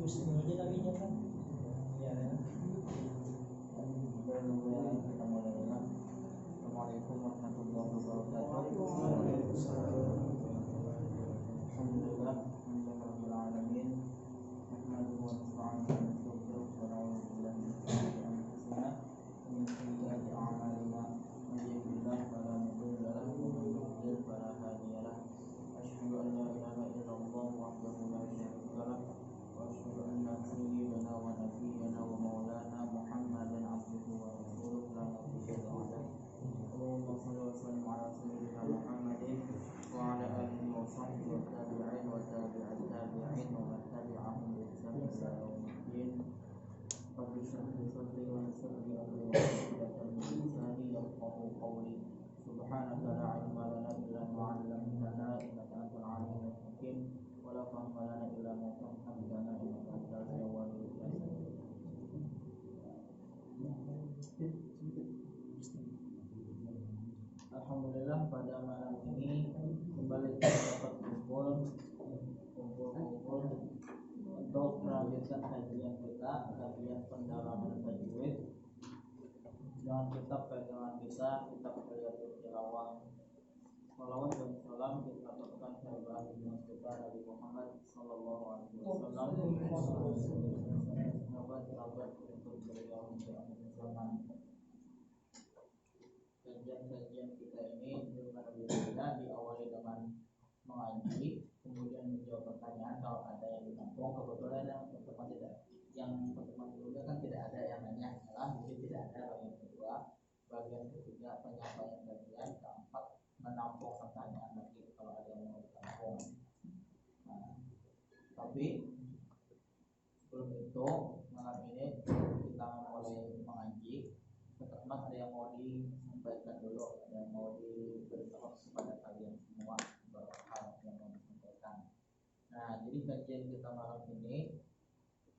Semua aja lagi kan. Ya. Assalamualaikum warahmatullahi wabarakatuh. Alhamdulillah, alhamdulillahirabbil alamin. Nahmaduhu wa nasta'inuhu wa nastaghfiruh wa na'udzu billahi min shururi anfusina wa min sayyiati a'malina. Man yahdihillahu fala mudilla lahu wa man yudlil fala hadiya lahu. Asyhadu an la ilaha illallah wahdahu la syarika lahu wa asyhadu anna sayyidana wa nabiyyana wa maulana Muhammadan abduhu wa rasuluhu la nabiyya ba'dahu. Allahumma shalli wa sallim ala sayyidina Muhammadin wa ala alihi wa sahbihi wa tabi'in wa tabi'at tabi'in wa man tabi'ahum bi ihsan ila yaumiddin. Rabbi shrah li sadri wa yassir li amri wa hlul 'uqdatam min lisani yafqahu qawli. Subhanaka la 'ilma lana illa ma 'allamtana innaka antal 'alimul hakim wa la fahma lana illa ma 'allamtana innaka antal 'alimul hakim. Alhamdulillah, pada malam ini kembali kita dapat kumpul untuk melanjutkan kajian kita, kajian pendalaman tajwid dengan kitab pegangan kita, kitab Riyadhut Tilawah. Salawat dan salam kita aturkan kepada kita Nabi Muhammad sallallahu alaihi wasallam, sahabat-sahabat untuk beliau di zaman. Kajian kita ini berbeda, diawali dengan mengaji, kemudian menjawab pertanyaan kalau ada yang ditampung. Kebetulan yang pertemuan sebelumnya kan tidak ada yang nanya, jadi tidak ada. Bagian kedua, bagian ketiga penyampaian kajian, keempat menampung pertanyaan lagi kalau ada yang mau ditampung. Nah, tapi sebelum itu malam ini kita mulai mengaji. Teman-teman ada yang mau disampaikan dulu, ada yang mau diberitahu kepada kalian semua beberapa hal yang mau disampaikan. Nah, jadi kajian kita malam ini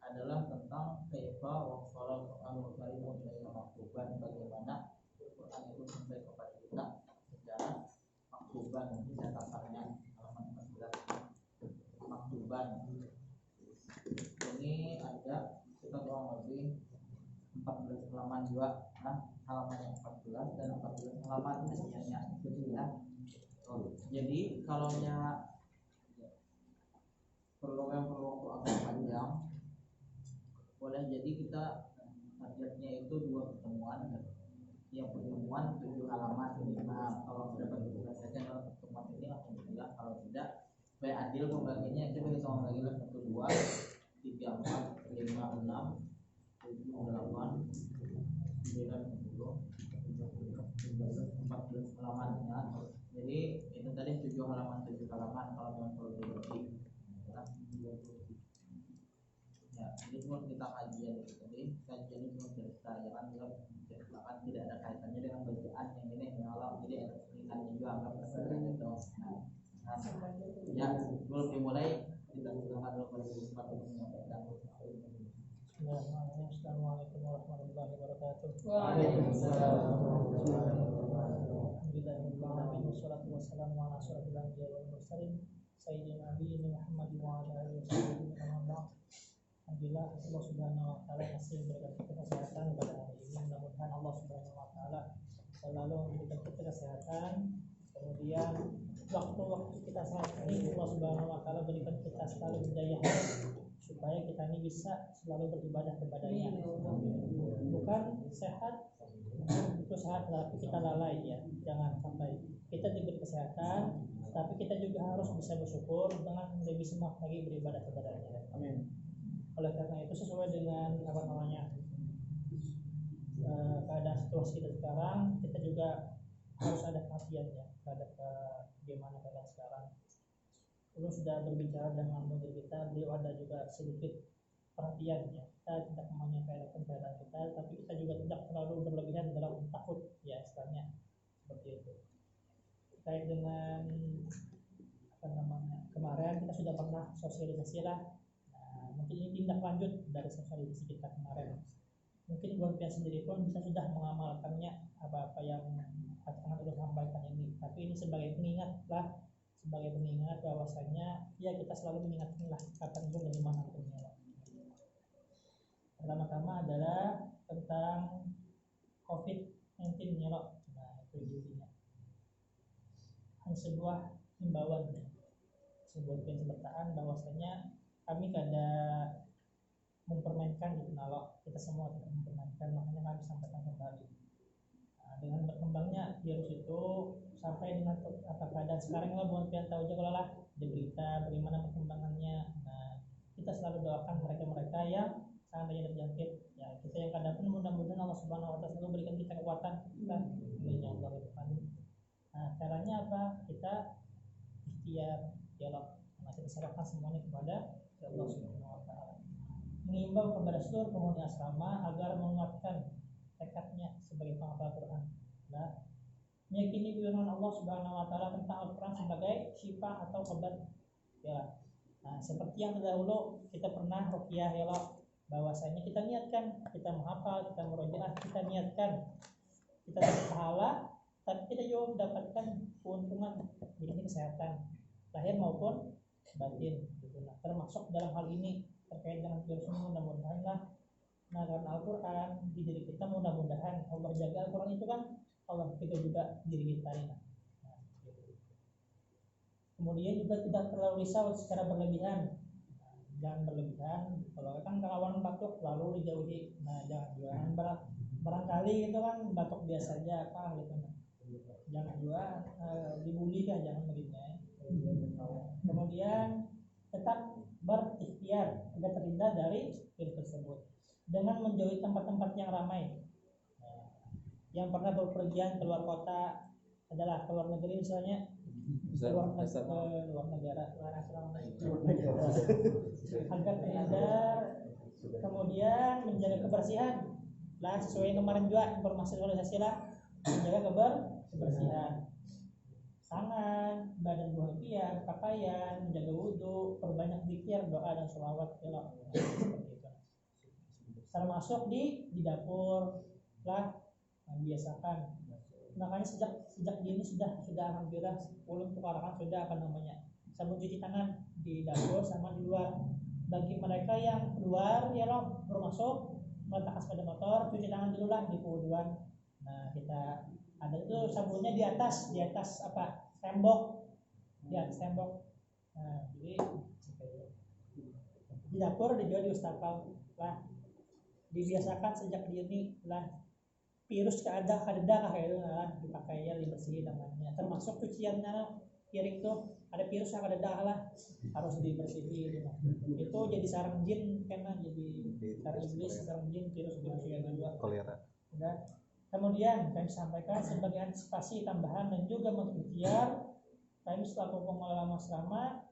adalah tentang kaifa wasala Al-Qur'anul Karim ila maktuban, bagaimana Al-Qur'an itu sampai kepada kita secara maktuban. Catatannya halaman 14 maktuban. Ini ada kita kurang lebih 14 halaman juga, halaman yang 14 dan 14 halaman kajiannya ya. Jadi kalau perlu waktu agak panjang, boleh jadi kita targetnya itu 2 pertemuan. Yang pertemuan 7 halaman minimal. Kalau dapat diselesaikan dalam pertemuan ini alhamdulillah, kalau tidak supaya adil pembagiannya kita bisa membagi 1, 2, 3, 4, 5, 6, 7, 8, 9, 10, 14 halaman ya. Jadi itu tadi 7 halaman kalau memang perlu dibagi. Ya, ini semua kita kajian itu tadi. Kajian ini semua cerita, jangan bilang ceritakan tidak ada kaitannya dengan bacaan yang ini mengalah. Jadi ada seringannya juga anggap seperti itu. Nah, ya sebelum dimulai kita silakan dulu pada kesempatan untuk menyampaikan. Assalamualaikum warahmatullahi wabarakatuh. Waalaikumsalam. Alhamdulillahirabbil wassalatu wassalamu ala asyrofil anbiya'i wal mursalin sayyidina nabiyina Muhammad wa ala alihi wasallam. Alhamdulillah, Allah Subhanahu wa taala masih memberikan kita kesehatan pada hari ini. Mudah-mudahan Allah Subhanahu wa taala selalu memberikan kita kesehatan. Kemudian waktu-waktu kita saat ini Allah Subhanahu wa taala berikan kita selalu hidayah supaya kita ini bisa selalu beribadah kepada-Nya. Bukan sehat itu sehat tapi kita lalai ya. Jangan sampai kita diberi kesehatan tapi kita juga harus bisa bersyukur dengan lebih semangat lagi beribadah kepada-Nya. Amin. Oleh karena itu sesuai dengan keadaan situasi kita sekarang, kita juga harus ada perhatian ya terhadap bagaimana keadaan sekarang. Belum sudah berbicara dengan menteri kita, beliau ada juga sedikit perhatian ya. Kita tidak menyampaikan keadaan kita, tapi kita juga tidak terlalu berlebihan dalam takut ya istilahnya seperti itu. Terkait dengan kemarin kita sudah pernah sosialisasi lah. Mungkin ini tindak lanjut dari sosialisasi kita kemarin. Mungkin Ibu Pia sendiri pun bisa sudah mengamalkannya apa-apa yang akan terus sampaikan ini. Tapi ini sebagai pengingat bahwasanya ya kita selalu mengingatkan lah kapan pun dan dimanapun ya. Pertama-tama adalah tentang COVID-19 ya loh. Nah itu intinya. Hanya sebuah himbauan ya. Sebuah kebertaan bahwasanya kami kada mempermainkan gitu nalo, kita semua tidak mempermainkan, makanya kami sampaikan kembali. Nah, dengan berkembangnya virus itu sampai dengan apa keadaan sekarang lah, bukan kalian tahu aja kalau lah di berita bagaimana perkembangannya. Nah kita selalu doakan mereka-mereka yang seandainya terjangkit ya, kita yang kada pun mudah-mudahan Allah Subhanahu Wa Taala selalu berikan kita kekuatan kita ya Allah itu. Nah caranya apa? Kita ikhtiar dialog, kita serahkan semuanya kepada Allah Subhanahu Wa Taala. Mengimbau kepada seluruh penghuni asrama agar menguatkan tekadnya sebagai penghafal Quran. Nah, meyakini firman Allah Subhanahu Wa Taala tentang Al-Quran sebagai syifa atau obat. Ya. Nah, seperti yang terdahulu kita pernah ruqyah ya Allah, bahwasanya kita niatkan, kita menghafal, kita merojaah, kita niatkan, kita dapat pahala, tapi kita juga mendapatkan keuntungan di kesehatan lahir maupun batin. Gitu. Nah, termasuk dalam hal ini terkait dengan virus ini mudah-mudahan lah. Nah karena Al-Quran di diri kita, mudah-mudahan Allah jaga Al-Quran itu kan Allah kita juga diri kita ya. Nah, gitu. Kemudian juga tidak terlalu risau secara berlebihan. Nah, jangan berlebihan. Kalau kan kawan batuk lalu dijauhi. Nah jangan barangkali itu kan batuk biasa aja apa gitu. Nah, jangan juga dibully kan, jangan begitu ya. Kemudian tetap berikhtiar agar terhindar dari virus tersebut dengan menjauhi tempat-tempat yang ramai. Nah, yang pernah berpergian keluar kota adalah keluar negeri misalnya, luar negara agar terhindar. Kemudian menjaga kebersihan lah, sesuai kemarin juga informasi organisasi lah, menjaga kebersihan tangan, badan dua bagian, pakaian, menjaga wudhu, perbanyak zikir, doa dan sholawat ya Allah. Seperti itu. Termasuk di dapur lah, biasakan. Makanya sejak dini sudah alhamdulillah ulun tukarakan sudah apa namanya sabun cuci tangan di dapur sama di luar. Bagi mereka yang keluar ya Allah, bermasuk meletakkan sepeda motor, cuci tangan dulu lah di duluan. Nah kita ada itu sabunnya di atas apa tembok, di atas tembok. Nah jadi di dapur dijual di wastafel lah, dibiasakan sejak dini lah. Virus kada kayak itu lah dipakai ya, dibersihin tangannya. Termasuk cuciannya piring tuh ada virus yang kada lah harus dibersihin. Itu jadi sarang jin karena jadi sarang iblis, sarang jin, virus yang kedua kolera. Udah. Kemudian kami sampaikan sebagai antisipasi tambahan dan juga mengikhtiar, kami selaku pengelola asrama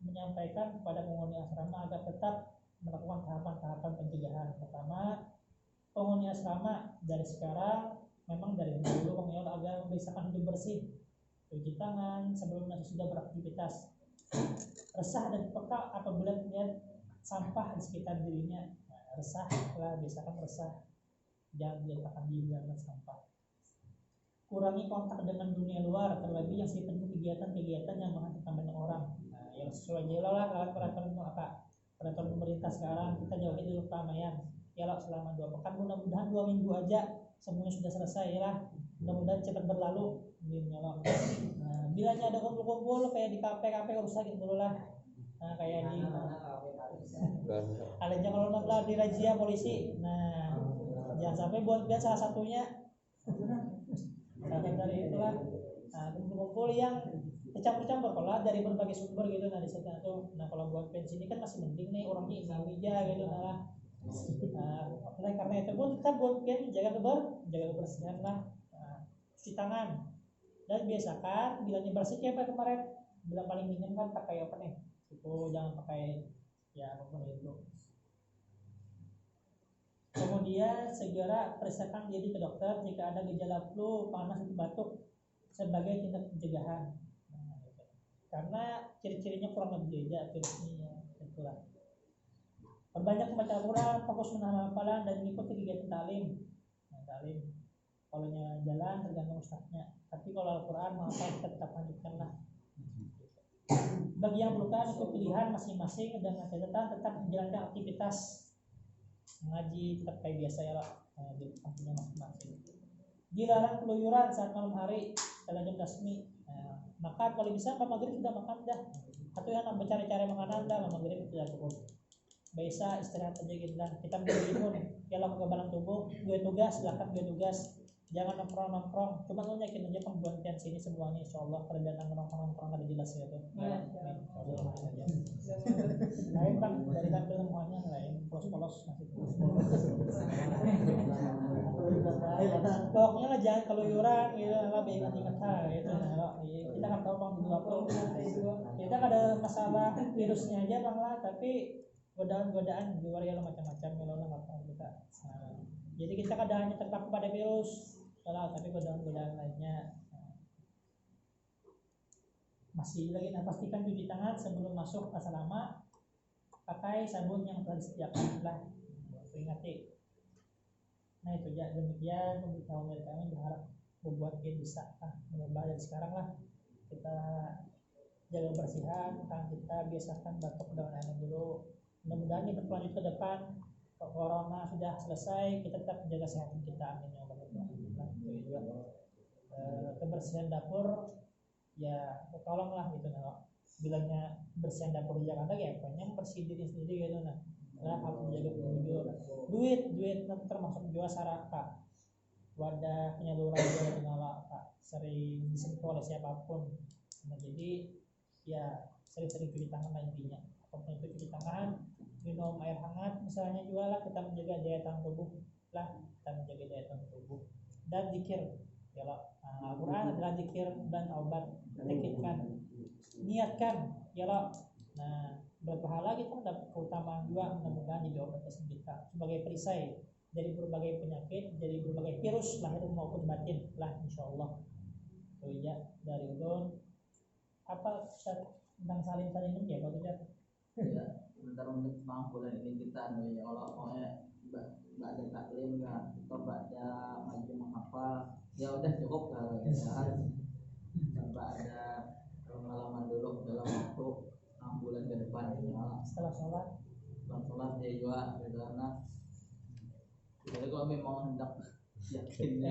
menyampaikan kepada penghuni asrama agar tetap melakukan tahapan-tahapan pencegahan. Pertama, penghuni asrama dari sekarang memang dari dulu mengelola agar membiasakan hidup bersih, cuci tangan sebelum nanti sudah beraktivitas, resah dan peka apabila melihat sampah di sekitar dirinya. Nah, resah lah, biasakan resah, jangan diletakkan di dalam sampah. Kurangi kontak dengan dunia luar, terlebih yang sifatnya kegiatan-kegiatan yang menghasilkan banyak orang. Nah, yang sesuai jelas lah peraturan pemerintah sekarang, kita jauhi dulu keramaian. Ya lah selama 2 pekan, mudah-mudahan 2 minggu aja semuanya sudah selesai ya lah. Mudah-mudahan cepat berlalu. Nah, bilanya ada kumpul-kumpul kayak di kafe rusakin dulu lah. Nah, kayak di kalian kalau nonton di razia polisi. Nah, jangan sampai buat dia salah satunya dari itulah. Nah, kumpul-kumpul yang bercampur-campur kalau dari berbagai sumber gitu. Nah, di sana tuh. Nah, kalau buat pensi ini kan masih mending nih orangnya ini aja gitu lah. Nah, karena itu pun kita buat jaga kebersihan lah. Nah, cuci tangan dan biasakan bilanya bersih kayak kemarin, bila paling dingin kan pakai apa nih? Itu jangan pakai ya apapun itu. Kemudian segera periksakan diri ke dokter jika ada gejala flu, panas, atau batuk sebagai tindak pencegahan. Nah, gitu. Karena ciri-cirinya kurang lebih beda virusnya, itulah. Perbanyak membaca Al-Quran, fokus menambah hafalan dan mengikuti kegiatan talim. Nah, talim kalau jalan tergantung ustaznya, tapi kalau Al-Quran maka kita tetap lanjutkan lah. Bagi yang bukan ikut pilihan masing-masing dengan catatan tetap menjalankan aktivitas ngaji tetap kayak biasa ya lah, di kampungnya masing-masing. Dilarang keluyuran saat malam hari setelah jam tasmi. Makan kalau bisa ke maghrib sudah makan dah. Atau yang mencari-cari makanan dah maghrib sudah cukup. Biasa istirahat aja gitu lah. Kita menjadi imun. Kalau kekebalan tubuh, gue tugas, silakan gue tugas. Jangan nongkrong. Cuma lu yakin aja pembuatan sini semuanya insya Allah kalau datang nongkrong ada jelas ya tuh. Lain kan dari tampil semuanya lain polos-polos masih pokoknya lah jangan keluyuran gitu lah ingat-ingat gitu kita kan tahu bang dulu apa kita ada masalah virusnya aja bang lah tapi godaan di luar ya macam-macam kalau nggak tahu kita jadi kita kadang hanya terpaku pada virus salah tapi godaan lainnya masih lagi. Nah pastikan cuci tangan sebelum masuk asrama pakai sabun yang telah disediakan lah peringati. Nah itu ya demikian pemberitahuan dari kami, berharap membuat kita bisa mengubah dari sekarang lah kita jaga kebersihan tangan kita, biasakan batuk dengan air dulu. Mudah-mudahan ini berlanjut ke depan. Corona sudah selesai, kita tetap menjaga kesehatan kita, amin ya Allah. Nah, itu juga kebersihan dapur ya tolonglah gitu nah. Bilangnya bersihan dapur di Jakarta ya pokoknya bersih diri sendiri gitu nah. Harus menjaga pengunjung. Duit termasuk juga saraka. Wadah penyaluran juga dengan sering disentuh oleh siapapun. Nah jadi ya sering-sering cuci tangan lah intinya. Apapun itu cuci tangan, minum air hangat misalnya juga lah, kita menjaga daya tahan tubuh lah, kita menjaga daya tahan tubuh dan zikir ya lah. Al-Quran adalah zikir dan obat. Tekitkan, niatkan ya lah. Nah berpahala kita dapat keutamaan juga, mudah-mudahan jadi obat kita sebagai perisai dari berbagai penyakit, dari berbagai virus lahir maupun batin lah insyaallah. So ya dari ulun apa tentang saling ya Pak Tujar? Ya, sebentar untuk bulan ini kita ya Allah pokoknya mbak ada taklim nggak atau mbak ada maju menghafal ya udah cukup kalau ya mbak ada pengalaman dulu dalam waktu 6 bulan ke depan ya Setelah sholat ya juga karena jadi kalau memang hendak yakin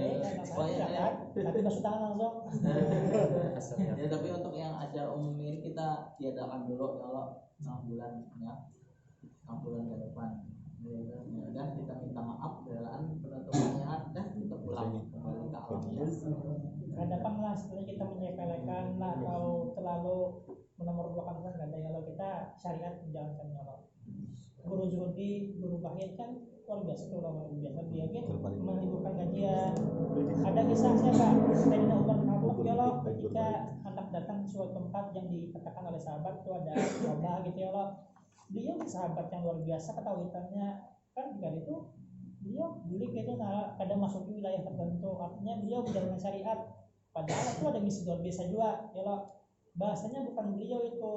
tapi masuk tangan langsung ya tapi untuk yang acara umum ini kita tiadakan dulu kalau 6 bulan ya 6 bulan ke depan ya kita minta maaf dalam penentuannya dan kita pulang kembali ke alamnya hadapan lah setelah kita menyepelekan lah atau terlalu menomorduakan kan ada kalau kita syariat menjalankan Allah. Guru Zuhudi, guru Bahid kan luar biasa tuh luar biasa dia gitu meliburkan kajian. Ada kisah siapa? Sayyidina Umar bin Khattab ya Allah ketika anak datang ke suatu tempat yang dikatakan oleh sahabat itu ada wabah gitu ya Allah. Dia sahabat yang luar biasa ketahuitannya kan jika itu dia beli gitu nah kadang masuk ke wilayah tertentu artinya dia menjalankan syariat padahal itu ada misi luar biasa juga ya Allah. Bahasanya bukan beliau itu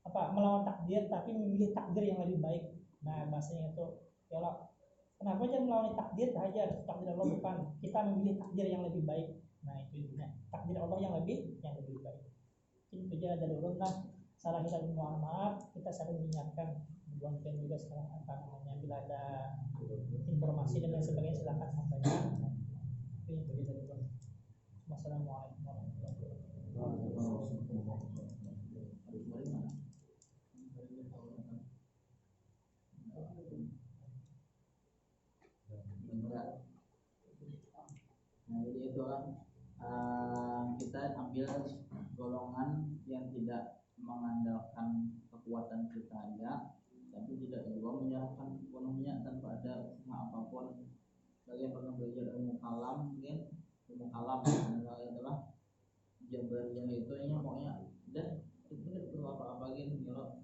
melawan takdir tapi memilih takdir yang lebih baik. Nah bahasanya itu ya Allah kenapa jangan melawan takdir aja takdir Allah bukan kita memilih takdir yang lebih baik. Nah itu intinya takdir Allah yang lebih baik. Itu aja dari urun lah salah kita mohon maaf kita saling mengingatkan bukan juga sekarang namanya bila ada informasi dan lain sebagainya silakan sampaikan. Itu aja dari urun. Wassalamualaikum warahmatullahi wabarakatuh. Nah jadi itu kita ambil golongan yang tidak mengandalkan kekuatan kita aja, tapi tidak juga menyerahkan sepenuhnya tanpa ada usaha apapun. Bagi yang pernah belajar ilmu kalam mungkin ilmu kalam adalah jabarnya itu ini maunya dan itu tidak perlu apa-apa gitu kalau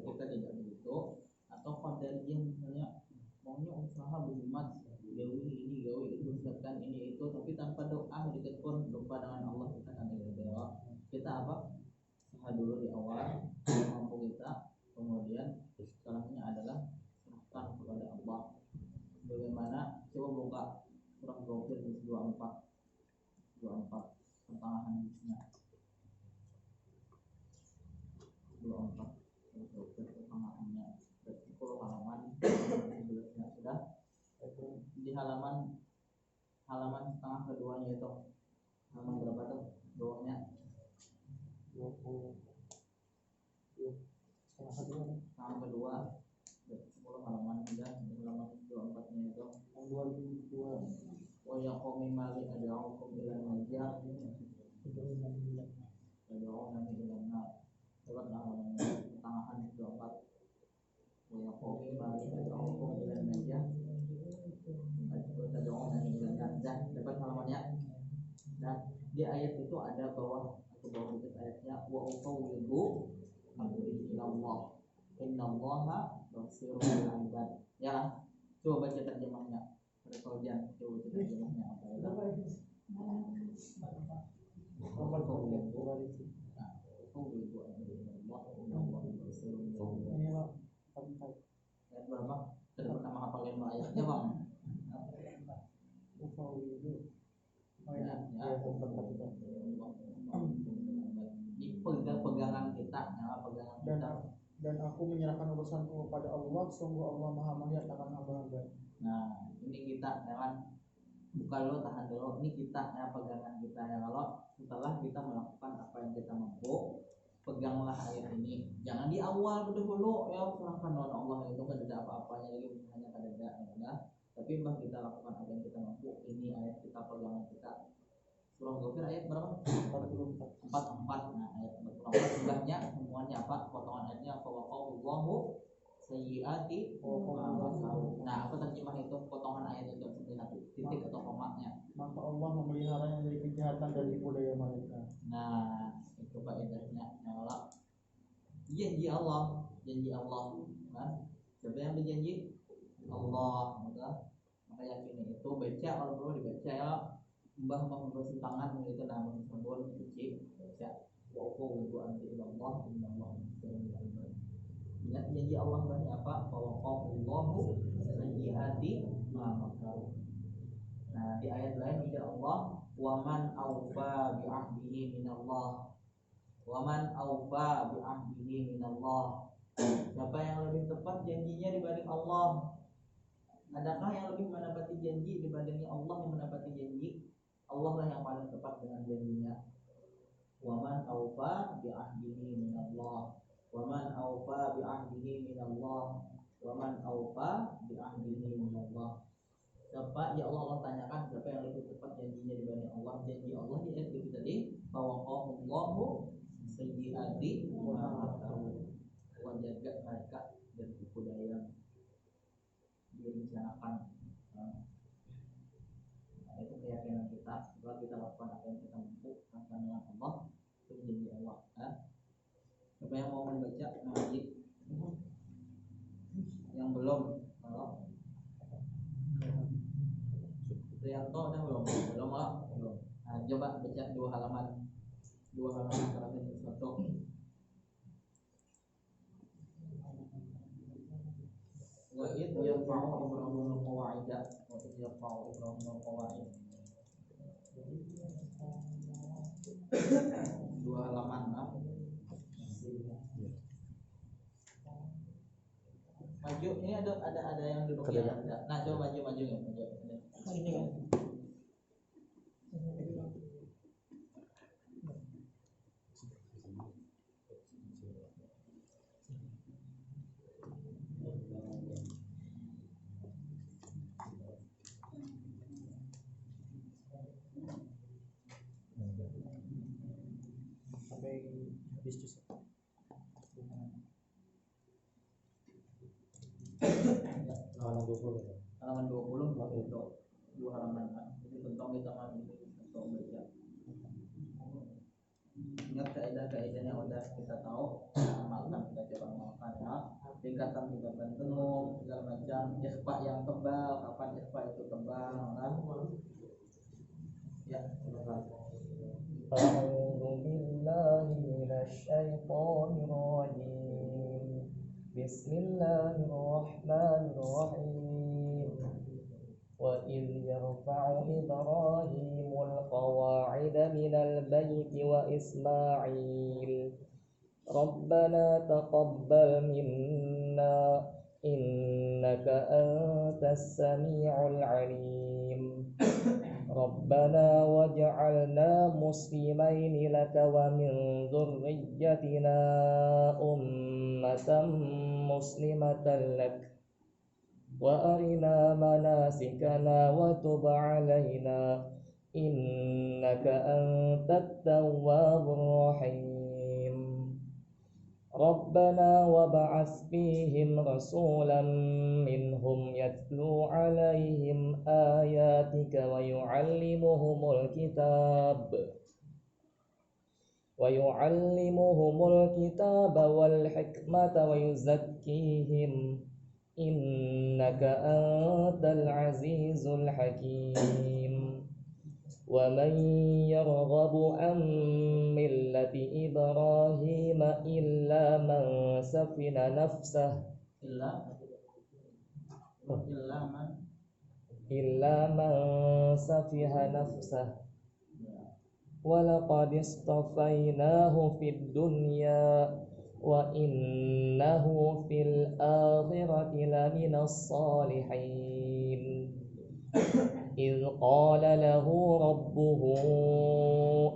kita tidak begitu atau qadariyah misalnya maunya usaha berkhidmat gawe ini gawe itu siapkan ini itu tapi tanpa doa sedikit pun lupa dengan Allah kita akan terjawab. Kita apa usaha dulu di awal mampu kita kemudian setelahnya adalah serahkan kepada Allah. Bagaimana coba buka surah Ghafir 24 pertengahan hadisnya 24 Ghafir pertengahannya 10 halaman halaman setengah keduanya itu. Halaman berapa tuh? Doanya 20 setengah kedua 10 halaman udah halaman 24 nya itu. 2002 Oh ya qaumi mali ad'ukum ila najah ad'u nami ila nar. Lewat halaman pertengahan 24. Oh ya qaumi mali ad'ukum ila najah ad'u nami ila nar. Dan dapat halamannya. Dan di ayat itu ada bawah dikit ayatnya wa ufawwidu amri ila Allah innallaha basirun bil ibad. Ya, coba baca terjemahnya. Pada Saudian coba baca terjemahnya apa ya? Ayat berapa? Tadi pertama hafalin ayatnya bang. Pegangan kita, pegangan kita. Dan aku menyerahkan urusanku kepada Allah, sungguh Allah Maha melihat akan hamba-hamba. Nah, ini kita ya kan, bukan lo tahan dulu, ini kita ya pegangan kita ya. Kalau setelah kita melakukan apa yang kita mampu, peganglah ayat ini. Jangan di awal dulu ya serahkan lawan Allah, itu kan tidak apa-apanya lagi, hanya kada ya. Tapi bah kita lakukan apa yang kita mampu, ini ayat kita pegangan kita. Surah Ghafir ayat berapa? 44. Nah, ayat 44 jumlahnya semuanya apa? Potongan ayatnya fawaqallahu sayyiati ma masaru. Nah, apa terjemah itu? Potongan ayat itu satu titik atau komanya. Maka Allah memelihara yang dari kejahatan dan tipu daya mereka. Nah, itu faedahnya. Nah, janji Allah kan? Siapa yang berjanji? Allah. Maka yakini itu baca, kalau perlu dibaca ya. Mbah membersih tangan itu nama sabun cuci baca wa qulu anti ilallah innallaha basirun bil ibad. Ingat janji Allah banyak apa? Wa qawallahu sayyiati ma makaru. Nah, di ayat lain ujar Allah wa man awfa bi ahdihi minallah. Wa man awfa bi ahdihi minallah. Siapa yang lebih tepat janjinya dibanding Allah? Adakah yang lebih menepati janji dibandingnya Allah yang menepati janji? Allah lah yang paling tepat dengan janjinya. Waman aufa bi ahdihi minallah. Waman aufa bi ahdihi minallah. Waman aufa bi ahdihi minallah. Siapa ya Allah tanyakan siapa yang lebih tepat janjinya dibanding Allah? Janji Allah di ayat itu tadi, fawaqahullahu sayyiati ma makaru. Allah jaga mereka dari tipu daya direncanakan. Itu keyakinan kita setelah kita lakukan apa yang kita mampu akan dengan Allah, itu menjadi Allah. Siapa yang mau membaca ngaji? Yang belum, kalau Prianto udah belum lah. Nah, coba baca dua halaman 101. Wa id yarfa'u Ibrahimul qawa'ida wa id yarfa'u Ibrahimul qawa'id. Dua halaman maju ini ada yang duduknya ada. Nah, coba maju ya, maju. Ini kan. Habis jus. Halaman 20 itu dua halaman itu tentang kita atau baca. Ingat kaidah-kaidah yang udah kita tahu, amalkan, kita coba amalkan ya. Tingkatan penuh segala macam, ikhfa yang tebal, kapan ikhfa itu tebal kan? Ya, silakan. أعوذ بالله من الشيطان الرجيم بسم الله الرحمن الرحيم وإذ يرفع إبراهيم القواعد من البيت وإسماعيل ربنا تقبل منا إنك أنت السميع العليم ربنا واجعلنا مسلمين لك ومن ذريتنا أمة مسلمة لك وأرنا مناسكنا وتب علينا إنك أنت التواب الرحيم ربنا وابعث فيهم رسولا منهم يتلو عليهم آياتك ويعلمهم الكتاب والحكمة ويزكيهم إنك أنت العزيز الحكيم ومن يرغب عن ملة إبراهيم إلا من سفه نفسه ولقد اصطفيناه في الدنيا وإنه في الآخرة لمن الصالحين إذ قال له ربه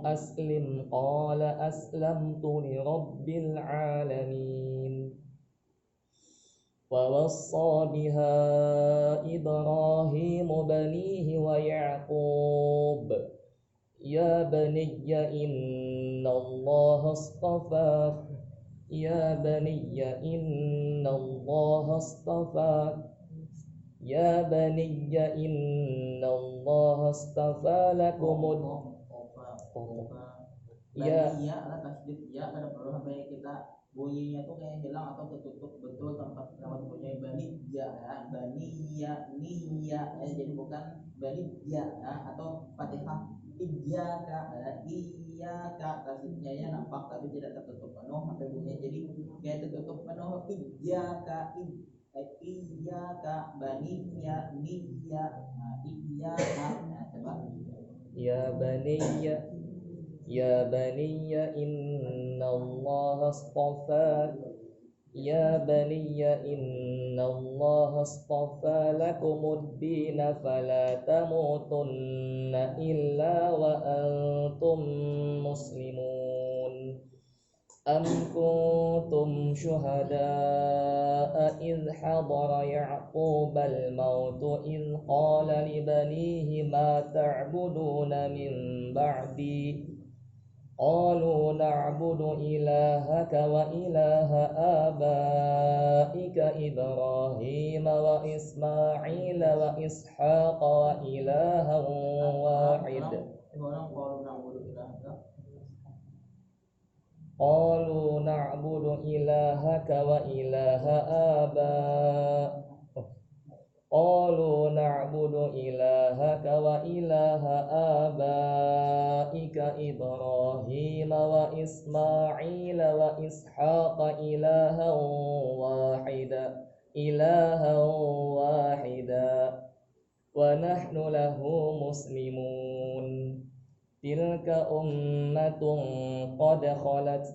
أسلم قال أسلمت لرب العالمين ووصى بها إبراهيم بنيه ويعقوب يا بني إن الله اصطفى لكم Iya lah tasdid ya kada perlu sampai kita bunyinya tuh kayak hilang atau tertutup betul tempat bunyi bani ya jadi bukan bani ya atau fatihah iya tasdidnya ya nampak tapi tidak tertutup penuh sampai bunyinya jadi kayak tertutup penuh iya bani ya coba يا بني إن الله اصطفى لكم الدين فلا تموتن إلا وأنتم مسلمون أم كنتم شهداء إذ حضر يعقوب الموت إذ قال لبنيه ما تعبدون من بعدي قالوا نعبد إلهك وإله آبائك إبراهيم وإسماعيل وإسحاق وإلها واحد قالوا نعبد إلهك وإله آبائك إبراهيم وإسماعيل وإسحاق إلها واحدا ونحن له مسلمون تلك أمة قد خلت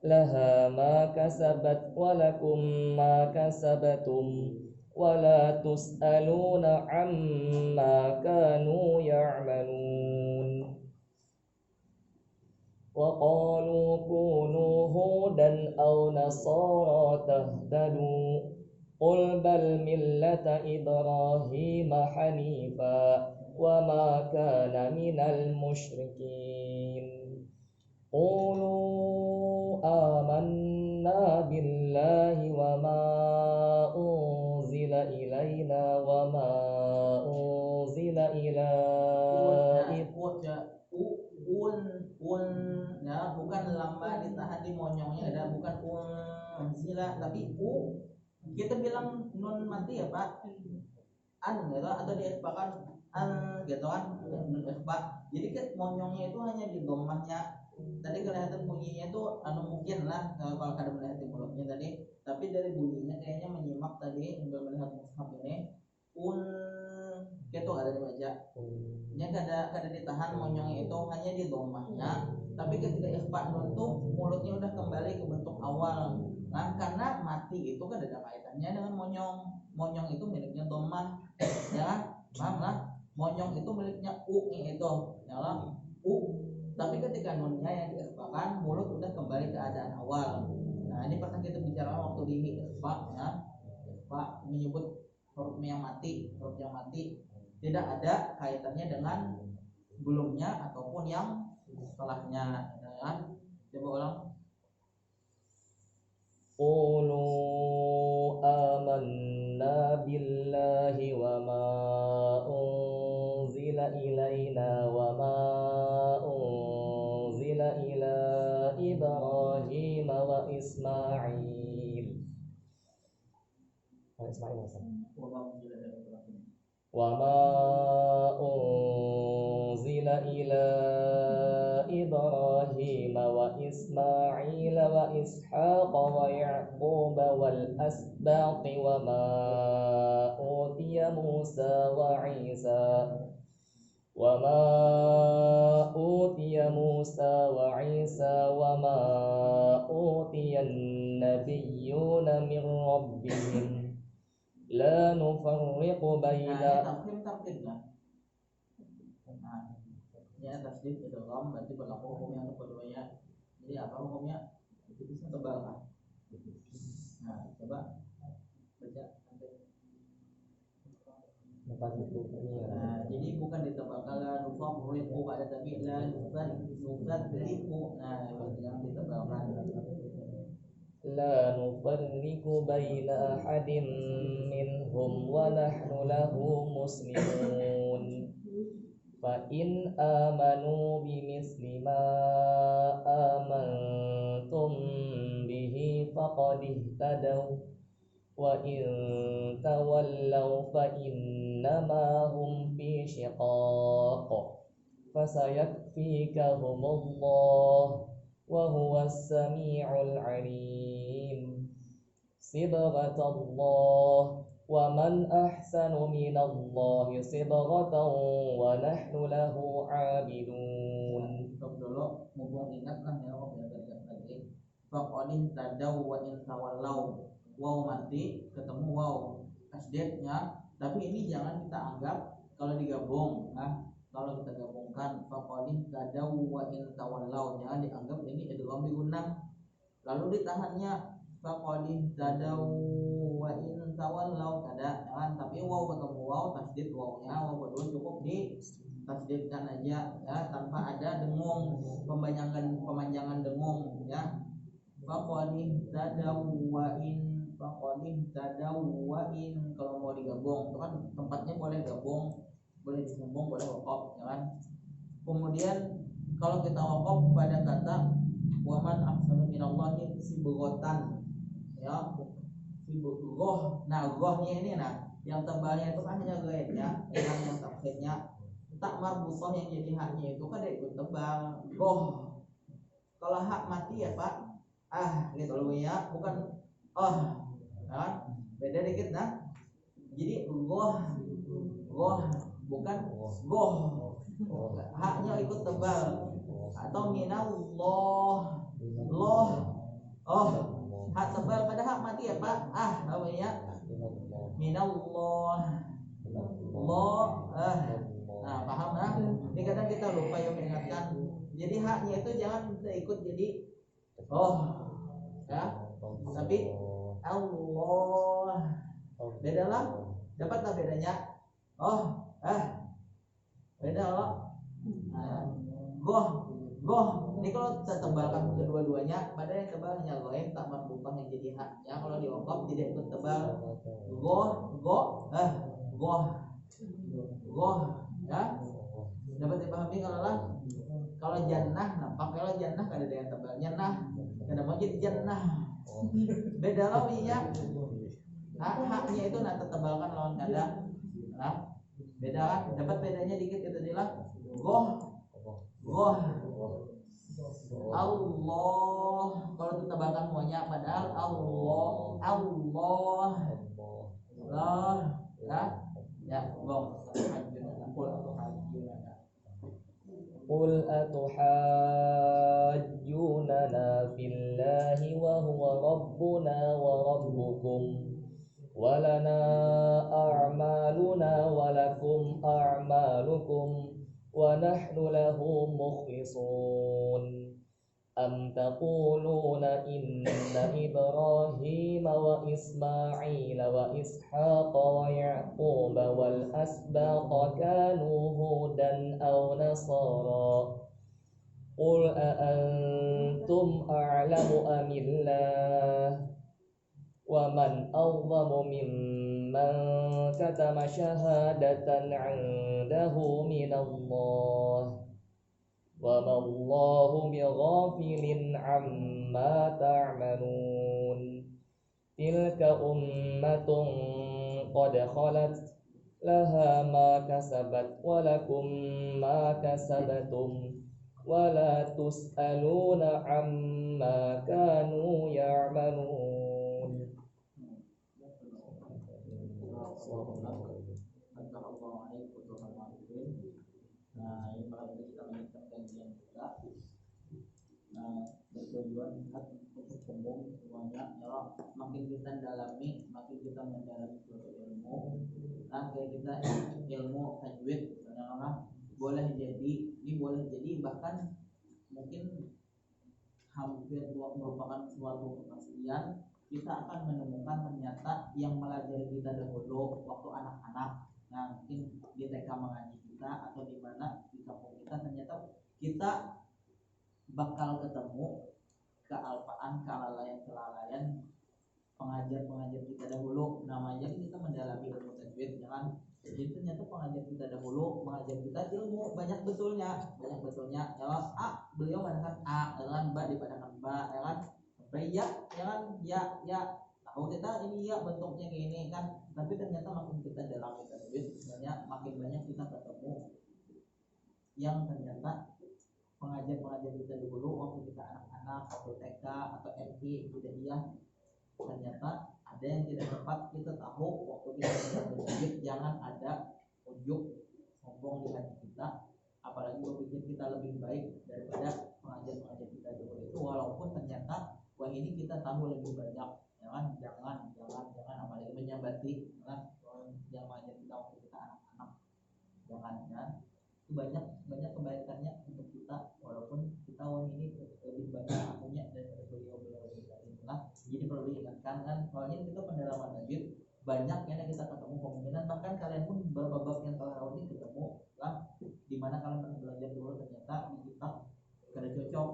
لها ما كسبت ولكم ما كسبتم ولا تسألون عما كانوا يعملون وقالوا كونوا هودا أو نصارى تهتدوا قل بل ملة إبراهيم حنيفا وما كان من المشركين قولوا آمنا بالله وما أنزل إلينا وما أنزل إلى ya bukan lamba ditahan di monyongnya ada bukan sila tapi kita bilang nun mati ya Pak an gitu atau diisbakan an gitu kan nun isbak jadi kan monyongnya itu hanya di dhammahnya tadi kelihatan bunyinya itu mungkin lah kalau kada melihat di mulutnya tadi tapi dari bunyinya kayaknya menyimak tadi sambil melihat mushaf ini gitu ada dibaca nya kada ditahan monyong itu hanya di dhammahnya, tapi ketika ikhfa nun tuh mulutnya udah kembali ke bentuk awal. Nah, karena mati itu kan ada kaitannya dengan monyong. Monyong itu miliknya dhammah, ya paham lah. Monyong itu miliknya u itu, ya lah u. Tapi ketika nunnya yang diikhfakan, mulut udah kembali ke keadaan awal. Nah, ini pernah kita bicara waktu di ikhfa, ya. Ikhfa menyebut huruf yang mati tidak ada kaitannya dengan sebelumnya ataupun yang setelahnya, ya kan? Coba ulang. Qulu amanna billahi wa ma unzila ilaina wa ma unzila ila Ibrahim wa Ismail. وما أنزل إلى إبراهيم وإسماعيل وإسحاق ويعقوب والأسباط وما أوتي موسى وعيسى وما أوتي النبيون من ربهم لا نفرق بين. Ya tasdid itu lam berarti berlaku hukum yang keduanya. Jadi apa hukumnya? Itu bisa tebal kan? Nah, coba baca sampai. Nah, jadi bukan ditebal kalau nufariqu pada tapi la nufariqu. Nah, yang ditebalkan. لا نفرق بين أحد منهم ونحن له مسلمون فإن آمنوا بمثل ما آمنتم به فقد اهتدوا وإن تولوا فإنما هم في شقاق فسيكفيكهم الله وهو السميع العليم صبغة الله ومن أحسن من الله صبغة ونحن له عابدون. Dulu mumpung ingat lah ya waktu yang tadi lagi. Faqadin tadaw wa in tawallau. Waw mati ketemu waw tasdidnya, tapi ini jangan kita anggap kalau digabung. Kalau kita gabungkan faqadin tadaw wa in tawallau, jangan dianggap ini idgham digunang lalu ditahannya faqadin tadaw wa in tawallau, kada jangan, tapi waw ketemu waw tasdid wawnya waw kedua cukup di tasdidkan aja ya, tanpa ada dengung pemanjangan dengung ya. Faqadin tadaw wa in kalau mau digabung itu kan tempatnya boleh gabung, boleh disambung, boleh wakaf, ya kan? Kemudian kalau kita wakaf pada kata waman ahsanu minallahi sibghatan, ya, sibghah. Nah, ghahnya ini yang tebalnya itu kan hanya ghaib ya, yang tafsirnya tak marbusah yang jadi haknya itu kan ikut tebal. Ghah. Kalau hak mati ya Pak, gitu loh ya, bukan ya, beda dikit nah. Jadi ghah bukan goh, haknya ikut tebal. Atau minallah, hak tebal pada hak mati ya Pak, namanya minallah, nah paham nah. Ini kadang kita lupa yang mengingatkan. Jadi haknya itu jangan kita ikut jadi ya, tapi Allah. Beda lah, dapat tak bedanya? Beda loh. Goh. Ini kalau kita tebalkan kedua-duanya, pada yang tebal hanya goem, tak marbutah yang jadi haknya. Kalau di wakaf tidak ikut tebal. Goh, ya. Dapat dipahami kalau jannah, nampak kalau jannah kada ada yang tebalnya kada mau jadi jannah. Beda loh ya. Haknya itu tebalkan lawan kada. Beda kan? Dapat bedanya dikit itu adalah goh. Allah. Kalau ditebalkan semuanya padahal Allah. Ya, goh. قل أتحاجوننا في الله وهو ربنا وربكم ولنا أعمالنا ولكم أعمالكم ونحن له مخلصون أم تقولون إن إبراهيم وإسماعيل وإسحاق ويعقوب والأسباط كانوا هودا أو نصارى قل أأنتم أعلم أم الله ومن أظلم ممن كتم شهادة عنده من الله وما الله بغافل عما تعملون تلك أمة قد خلت لها ما كسبت ولكم ما كسبتم ولا تسألون عما كانوا يعملون. Nah, ini bakal kita lanjutkan kajian kita. Nah, bertujuan untuk umum semuanya. Kalau makin kita dalami, makin kita mendalami suatu ilmu. Nah, kayak kita ilmu tajwid, karena boleh jadi bahkan mungkin hampir merupakan suatu kepastian. Kita akan menemukan ternyata yang melajari kita dahulu waktu anak-anak. Nah, mungkin di TK mengaji kita atau di mana di kampung kita, ternyata kita bakal ketemu kealpaan, kelalaian pengajar kita dahulu. Namanya kita mendalami ilmu tajwid, jangan. Jadi ternyata pengajar kita dahulu mengajar kita ilmu banyak betulnya. Ya, beliau mengatakan A dengan ba dipadakan ba, ya kan? Ya tahu kita ini ya bentuknya gini kan, tapi ternyata makin kita dalami tajwid, sebenarnya makin banyak kita ketemu yang ternyata pengajar kita dulu waktu kita anak-anak, waktu TK atau MT Budaya, ternyata ada yang tidak tepat. Kita tahu waktu kita tajwid jangan ada ujub sombong di hati kita, apalagi berpikir kita lebih baik daripada pengajar kita dulu itu, walaupun ternyata wah ini kita tahu lebih banyak, ya kan? Jangan apalagi menyambati, kan? Jangan mengajar kita waktu kita anak-anak, jangan kan? Itu banyak kebaikannya untuk kita, walaupun kita wah ini lebih banyak ilmunya daripada beliau itu lah. Jadi perlu diingatkan kan, soalnya kita pendalaman tajwid banyak yang kita ketemu kemungkinan bahkan kalian pun beberapa bab yang telah ini ketemu lah, dimana kalian belajar dulu ternyata di kitab kada cocok,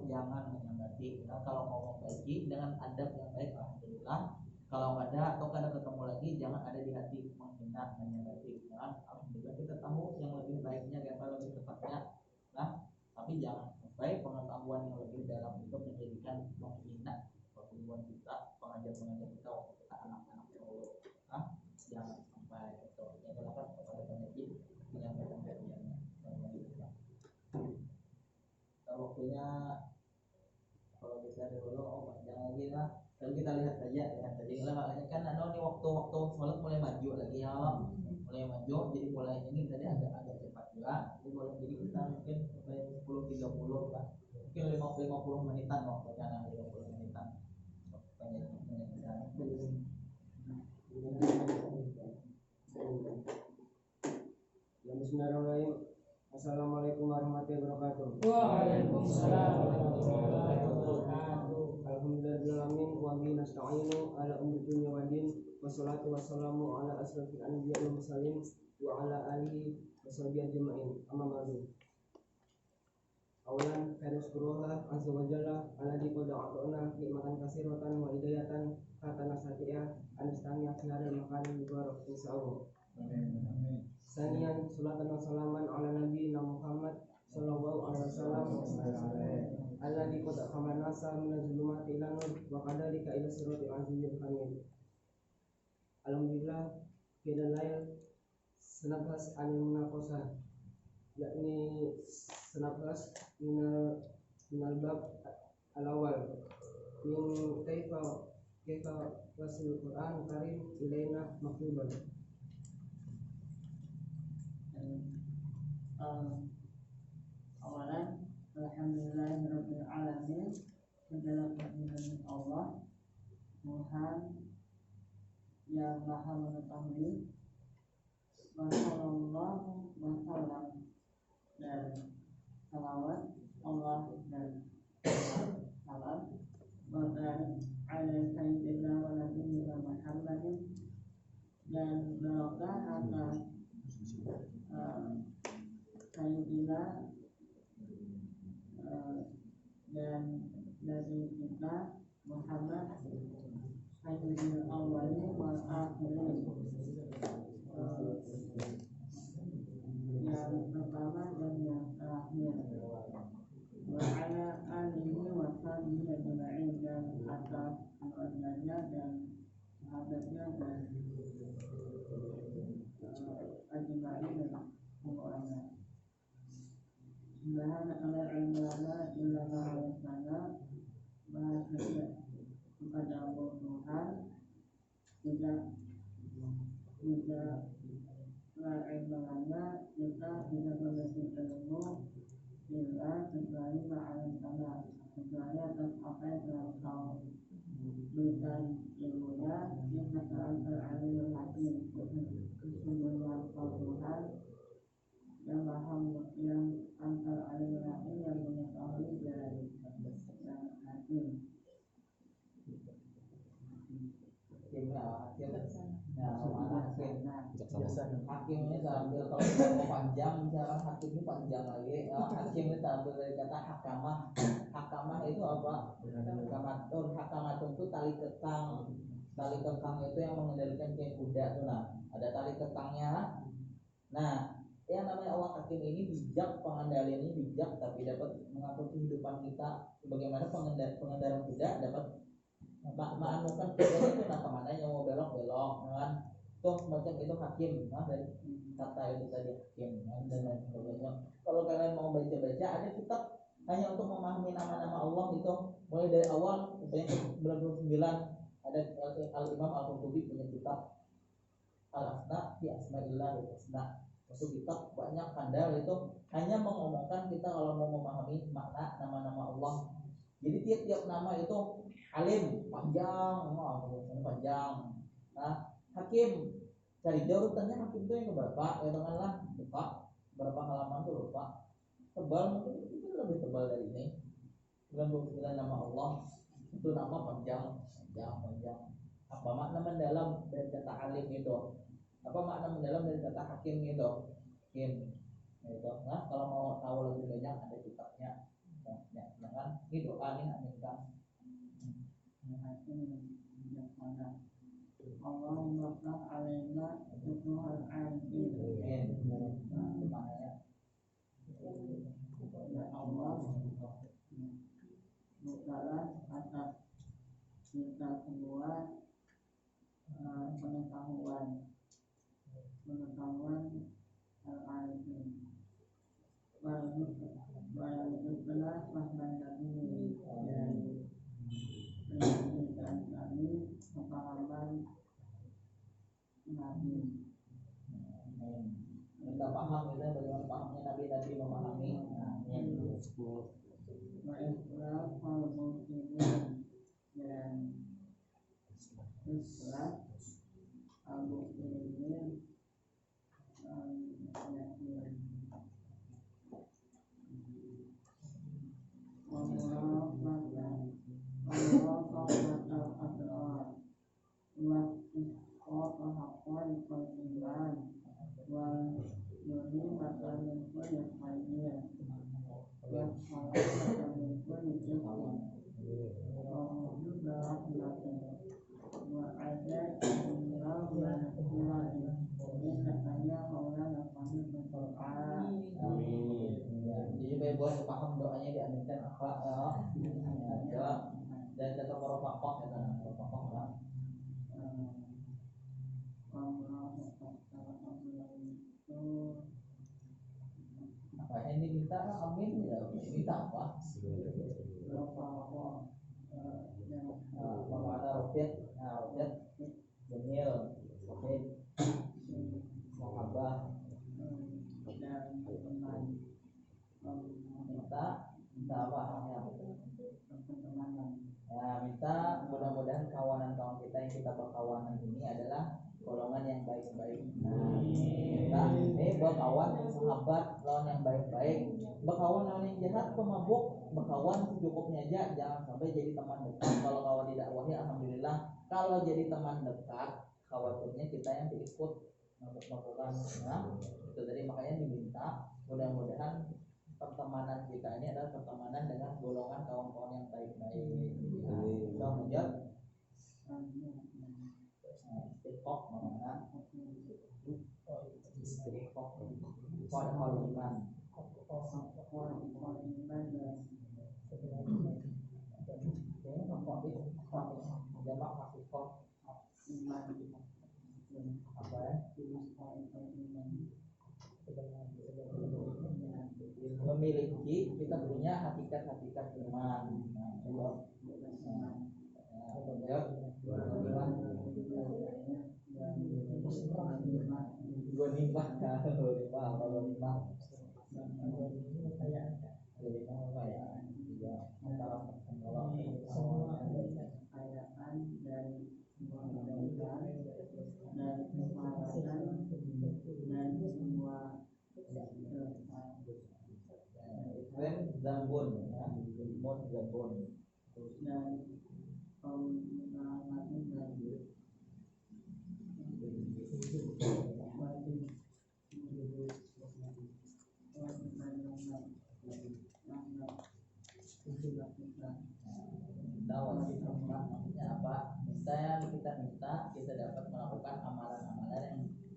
jangan menyambati. Nah, kalau ngomong baik dengan adab yang baik, alhamdulillah. Kalau nggak ada atau kada ketemu lagi, jangan ada di hati menghina, menyambati. Nah, alhamdulillah kita tahu yang lebih baiknya dan lebih tepatnya. Nah, tapi jangan sampai pengetahuan yang lebih dalam itu menjadikan menghina pertumbuhan kita, pengajar kita waktu kita anak-anak dulu. Nah, jangan sampai itu. Yang dilakukan kepada penyakit menyampaikan kajiannya. Waktunya kalau bisa dulu jangan lagi lah, tapi kita lihat saja lah, makanya kan nih waktu sholat mulai maju lagi ya Allah, mulai maju, jadi mulai ini tadi agak cepat juga, jadi boleh jadi kita mungkin sampai 10-30 lah, mungkin 50 menitan waktunya, 50 menitan Bismillahirrahmanirrahim. Assalamualaikum warahmatullahi wabarakatuh. Waalaikumsalam warahmatullahi wabarakatuh. Alhamdulillahirrahmanirrahim. Wa bihi nasta'inu ala umuri dunya wa din. Wassalatu wassalamu ala asrofil anbiya'i wal mursalin wa ala alihi washabihi ajma'in. Amma ba'du. Awalan kana syukurullah azza wa jalla alladzi qad a'tana nikmatan katsiratan wa hidayatan fatana sati'a anastami'a fi hadzal maqam mubarak insyaallah. Amin. Sanian salatan wa salaman ala nabiyina Muhammad sallallahu alaihi wasallam alladzi qad khamana nasa min az-zulumati ila nur wa qadalika ila siratil azizil hamid. Alhamdulillah kita layak senabas anil munaqasah, yakni senabas minal bab al-awwal min kaifa wasil Quran karim ilaina maktuban. Awalan, alhamdulillahirabbil alamin. Segala puji Allah, Tuhan yang Maha Mengetahui. Wassallallahu wasallam, dan salawat Allah dan salam baik ala sayyidina wa nabiyina Muhammadin, dan barokah atas sayyidina dan nabi kita Muhammad sayyidil awwalin wal akhirin, yang pertama dan yang terakhir. Wa ala alihi wa sahbihi ajma'in, dan atas keluarganya dan sahabatnya dan ajma'in dan semuanya. Subhanaka la ilma lana illa ma 'allamtana. Maha suci kepadamu Tuhan, tidak la ilma lana, kita tidak memiliki ilmu illa kecuali ma 'allamtana, kecuali atas apa yang telah kau berikan ilmunya. Innaka antal alimul hakim, sesungguhnya kau Tuhan yang maha, yang antal alimul hakim, yang mengetahui dan yang hakim. Hakim ini sambil, kalau mau panjang misalkan hakim ini panjang lagi. Hakim ini sambil dari kata hakamah. Hakamah itu apa? Hakamatun itu tali kekang. Tali kekang itu yang mengendalikan kayak kuda tuh. Nah, ada tali kekangnya. Nah, yang namanya Allah hakim ini bijak, pengendaliannya bijak, tapi dapat mengatur kehidupan kita. Bagaimana pengendara kuda dapat ma'anukan kuda itu nah kemana yang mau belok-belok, kan? Tuh macam itu hakim, nah dari kata itu tadi hakim, dan lain sebagainya. Kalau kalian mau baca-baca, ada kitab hanya untuk memahami nama-nama Allah itu, mulai dari awal sampai 99. Ada Al-Imam Al-Qurtubi punya kitab Al-Asna fi Asma'illah Al-Husna. Itu kitab banyak kandal, itu hanya mengomongkan kita kalau mau memahami makna nama-nama Allah. Jadi tiap-tiap nama itu alim panjang, panjang. Nah, hakim cari jauh urutannya, hakim itu yang keberapa? Ya temanlah, lupa berapa halaman tuh lupa. Tebal mungkin itu lebih tebal dari ini. 99 nama Allah, itu nama panjang. Apa makna mendalam dari kata alim itu? Apa makna mendalam dari kata hakim itu? Hakim itu. Nah, kalau mau tahu lebih banyak ada kitabnya. Jangan ini doa nih aminkan. Allahumma ftah alaina futuhal arifin. Ya Allah, bukalah atas kita semua pengetahuan al-arifin. Warzuqna fahman nabi, dan berikan kami kepahaman Nabi. Kita paham kita bagaimana pahamnya Nabi memahami. Wa ikhlas al-muslimin, dan ikhlas al-muslimin Jadi boleh paham doanya diaminkan apa ya, dan kata para pakok ya kan, para pakok lah. Apa yang diminta amin ya, minta apa? Ada roket, Jamil, Roket, Muhabbah, dan teman kita mudah-mudahan kawanan-kawan kita yang kita berkawanan ini adalah golongan yang baik-baik. Nah, kita berkawan sahabat lawan yang baik-baik, berkawan lawan yang jahat, pemabuk, berkawan secukupnya aja, jangan sampai jadi teman dekat. Kalau kawan di dakwah ya alhamdulillah, kalau jadi teman dekat khawatirnya kita yang diikut mabuk-mabukan. Nah, itu tadi makanya diminta mudah-mudahan pertemanan kita ini adalah pertemanan dengan golongan kawan-kawan yang baik-baik. Kita menjawab istiqomah mana? Istiqomah kuat iman. Jamak hakikah iman apa ya? Memiliki, kita punya hakikat-hakikat iman. Zambon, Zambon. Maksudnya apa? Misalnya kita dapat melakukan amalan-amalan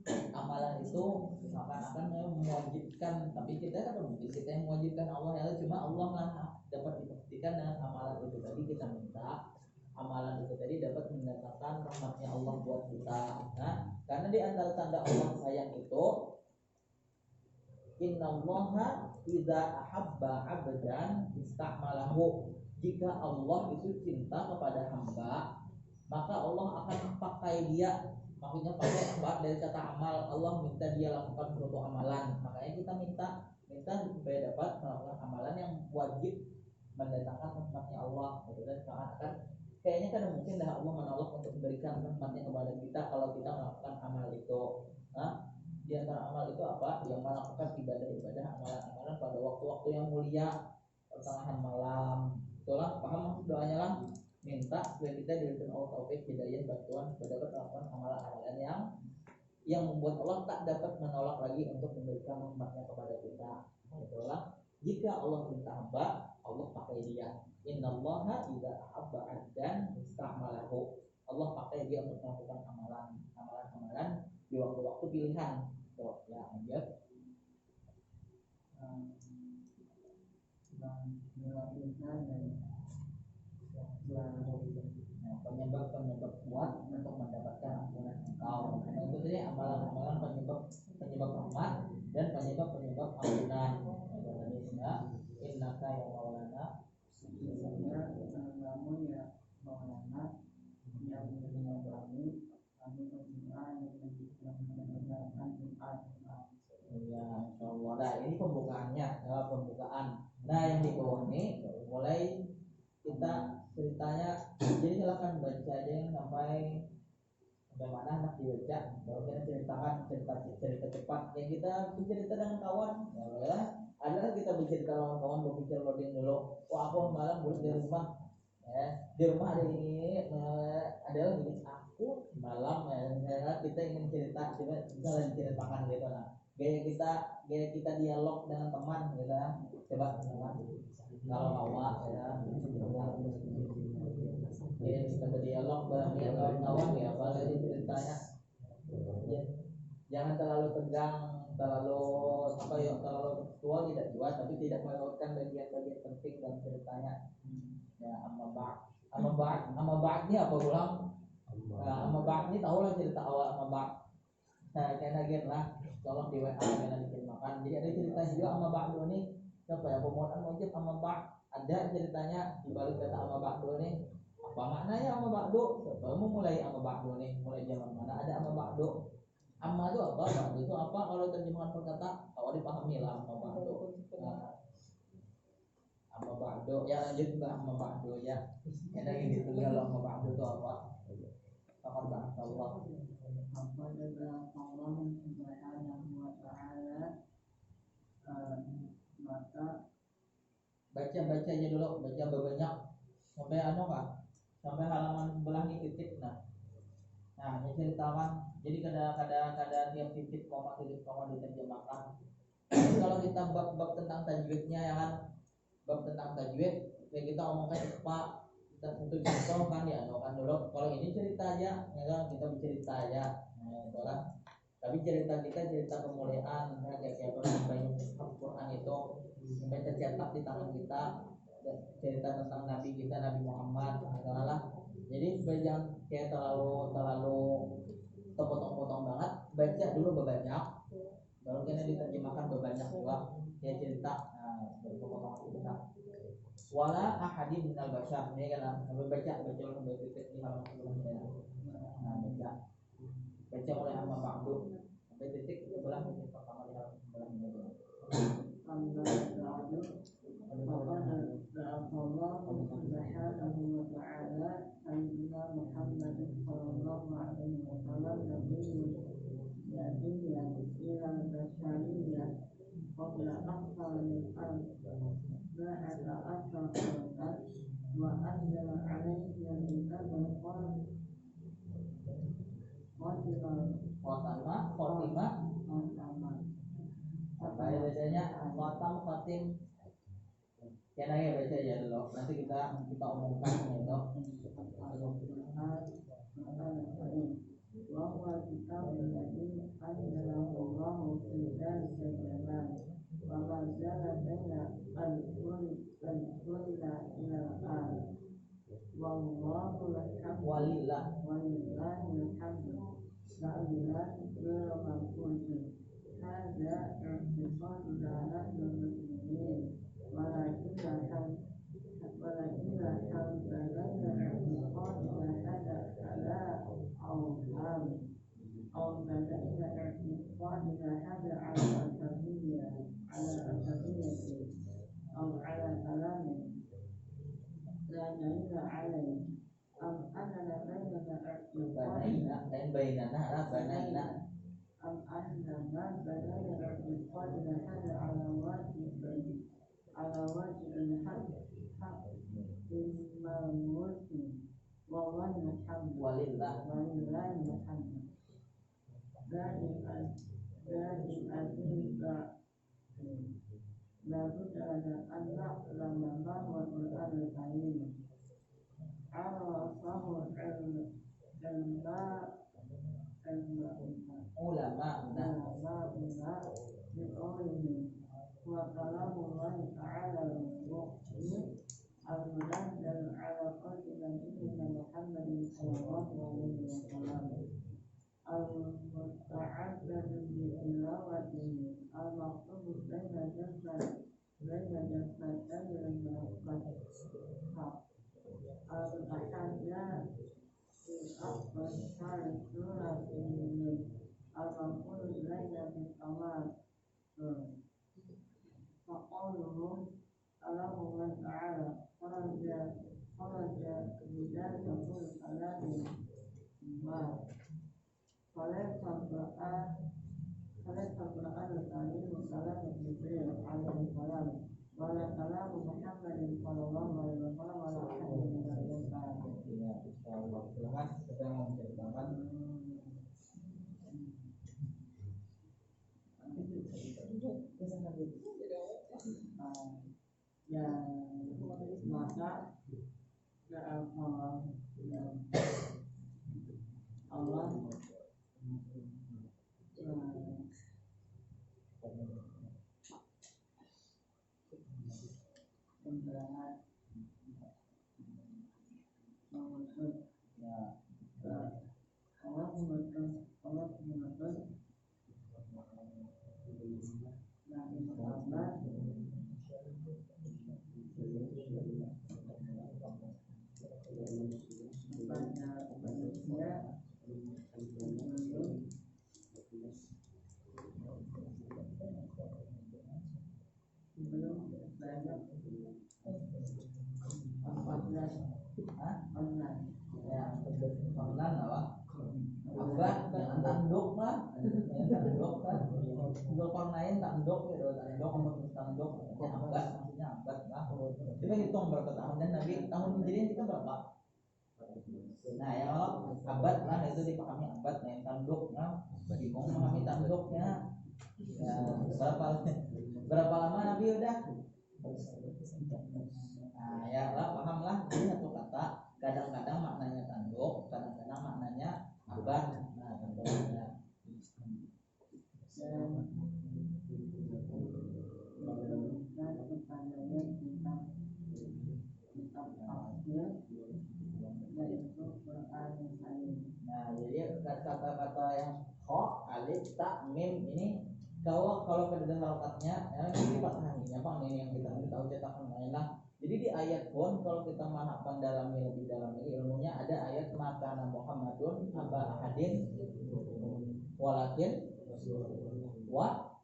yang amalan itu akan mewajibkan, tapi kita kan mungkin kita yang mewajibkan Allah ya, cuma Allah lah dapat dipastikan dengan amalan itu tadi. Kita minta amalan itu tadi dapat mendatangkan rahmatnya Allah buat kita. Nah, karena di antara tanda Allah sayang itu innallaha idza ahabba 'abdan ista'malahu. Jika Allah itu cinta kepada hamba, maka Allah akan pakai dia. Maksudnya pakai apa? Dari kata amal, Allah minta dia lakukan suatu amalan. Makanya kita minta supaya dapat melakukan amalan yang wajib mendatangkan rahmatnya Allah. Dan seakan-akan kayaknya kan mungkin dah Allah menolak untuk memberikan rahmatnya kepada kita kalau kita melakukan amal itu. Nah, di antara amal itu apa? Yang melakukan ibadah-ibadah, amalan-amalan pada waktu-waktu yang mulia, pertengahan malam. Itulah paham maksud doanya lah. Minta supaya kita diberikan Allah taufik, hidayah, bantuan supaya dapat melakukan amalan-amalan yang membuat Allah tak dapat menolak lagi untuk memberikan rahmatnya kepada kita. Itulah jika Allah minta hamba, Allah pakai dia. Innallaha idza ahabba 'abdan ista'malahu. Allah pakai dia untuk melakukan amalan-amalan di waktu-waktu pilihan. Tuh, ya, lanjut. Penyebab kuat untuk mendapatkan ampunan engkau. Nah, itu tadi amalan-amalan penyebab rahmat dan penyebab ampunan. Indonesia, innaka ya maulana, sesungguhnya namun ya maulana yang mendengar kami berdoa yang mendengarkan doa. Ya, insyaallah. Nah, ini pembukaannya, pembukaan. Nah, yang di bawah ini mulai kita ceritanya. Jadi silakan baca aja yang sampai mana anak dibaca, baru kita ceritakan cerita cepat yang kita bercerita dengan kawan. Ya, adalah kita bercerita dengan kawan, berpikir loading dulu. Wah, aku malam buruk di rumah. Di rumah ada ini, adalah gini. Aku malam kita ingin cerita, kita ceritakan gitu lah. Gaya kita dialog dengan teman gitu lah. Coba kalau awak ya kita berdialog bareng kawan-kawan ya, apalagi ceritanya ya, jangan terlalu tegang, terlalu tekstual, tidak jual, tapi tidak melewatkan bagian-bagian penting dalam ceritanya. Ya, amma ba'dnya apa ulang? Amma ba'd ini tahu lah cerita awal amma ba'd. Nah, kayak lah, tolong di WA karena dikirimkan. Jadi ada cerita juga amma ba'd ini apa ya, pemohon wajib amma ba'd. Ada ceritanya di balik kata amma ba'd ini. Apa maknanya amma ba'du? Kamu mulai amma ba'du nih, mulai zaman mana ada amma ba'du? Amma itu apa? Ba'du itu apa? Kalau terjemahan perkata, kalau dipahami lah amma ba'du. amma ba'du. Ya lanjut Mbak amma ba'du ya. Enak gitu kalau amma ba'du itu apa? Apa Allah? Apa juga Allah Subhanahu wa ta'ala maka Baca aja dulu, baca banyak sampai sampai halaman sebelah ini titik. Nah ini ceritakan. Jadi kadang-kadang tiap titik koma diterjemahkan. Jadi kalau kita bab tentang tajwidnya ya kan, bab tentang tajwid ya kita omongkan apa kita untuk contoh kan ya kan dulu. Kalau ini cerita aja ya kan, kita bercerita aja itu kan. Tapi cerita kita cerita kemuliaan kayak sampai Al-Quran itu sampai tercetak di tangan kita, cerita tentang Nabi kita Nabi Muhammad adalah. Jadi supaya jangan kayak terlalu potong-potong banget, baca dulu banyak, baru kena diterjemahkan banyak juga kayak cerita. Berpotong cerita. Wala ahadin minal basyar, ini kan baca sampai titik di halaman sebelumnya. Baca mulai amma ba'du sampai titik sebelah titik pertama di halaman sebelumnya. Allah Subhanahu wa ta'ala sayyidina Muhammad sallallahu alaihi wasallam nabiyyan ila basyariyah qabla akthar min ba'da akthar wa anzala alaihi al-kitaba Khotimah apa ya bacanya? Khotim ya nanya baca aja dulu, nanti kita omongkan gitu. وهو الكتاب الذي أنزله الله في ذلك الزمان وما زال بين الكل إلى الآن والله الحمد Walillah ولله الحمد لله غير منقوص هذا اعتقادنا نحن المسلمين ولكن الحمد غير اعتقادنا هذا أو بدأنا اعتقادنا هذا على أساسية أو على كلام لا دليل عليه أم أننا بيننا اعتقاد أم أننا بنينا اعتقادنا هذا على واجب الحق الملموس والله الحمد walillah ولله الحمد لا بد أن نعلم ما هو القرآن الكريم عرفه ulama بقوله وكلام الله تعالى المنزل على قلب نبينا محمد صلى الله عليه وسلم المتعبد بتلاوته المكتوب بين جفتي الأحاديث في أفضل شهر سورة المقول إلينا بالكمال فقوله الله تعالى خرج بذلك كل كلام ما فليس القرآن الكريم كلام جبريل عليه السلام ولا كلام محمد صلى الله عليه وسلم ولا أحد من الإنسان. Ya, insyaallah. Silakan kita mau menceritakan. Maka Allah online. Ya, online apa? Abad jangan tanduk lah, tanduk kan. Kalau online tanduk gitu, tanduk untuk tanduk. Abad maksudnya abad lah. Coba hitung berapa tahun dan Nabi tahun Hijriah kita berapa? Nah ya abad lah itu dipahami abad, nah yang tanduk, nah bingung memahami tanduknya. Ya, berapa lama Nabi udah? Nah ya lah paham lah, ini satu kata. Kadang-kadang maknanya tanduk, kadang-kadang maknanya abad. Nah tentunya Dan kepadanya kitab tafsir yaitu Quran Karim. nah jadi kata-kata yang kho, alif, ta, mim ini kalau keadaan harokatnya ya, ini dipahami apa ini yang kita tahu cetakan lain lah. Jadi di ayat pun kalau kita menghafal lebih dalam ini ilmunya ada ayat maka Muhammadun aba ahadin walakin wa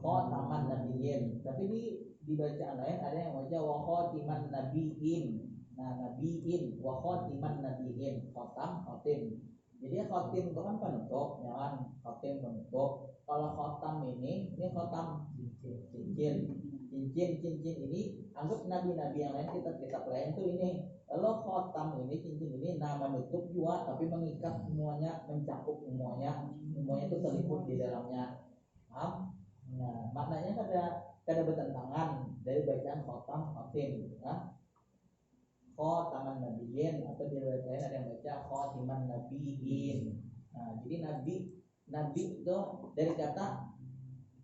khataman nabiyyin. Tapi di bacaan lain ada yang baca wa khatiman nabiyyin. Nah, nabiyyin wa khatiman nabiyyin, khatim. Jadi khatim itu kan penutup, ya kan? Khatim penutup. Kalau khatam ini khatam cincin ini anggap nabi-nabi yang lain, kitab lain tuh ini. Kalau khatam ini cincin ini nama menutup juga tapi mengikat semuanya, mencakup semuanya itu terlibat di dalamnya. Paham? Nah, maknanya kada bertentangan dari bacaan khatim, ya. Khataman nabiyyin atau di riwayat lain ada yang baca khatiman nabiyyin. Nah, jadi nabi itu dari kata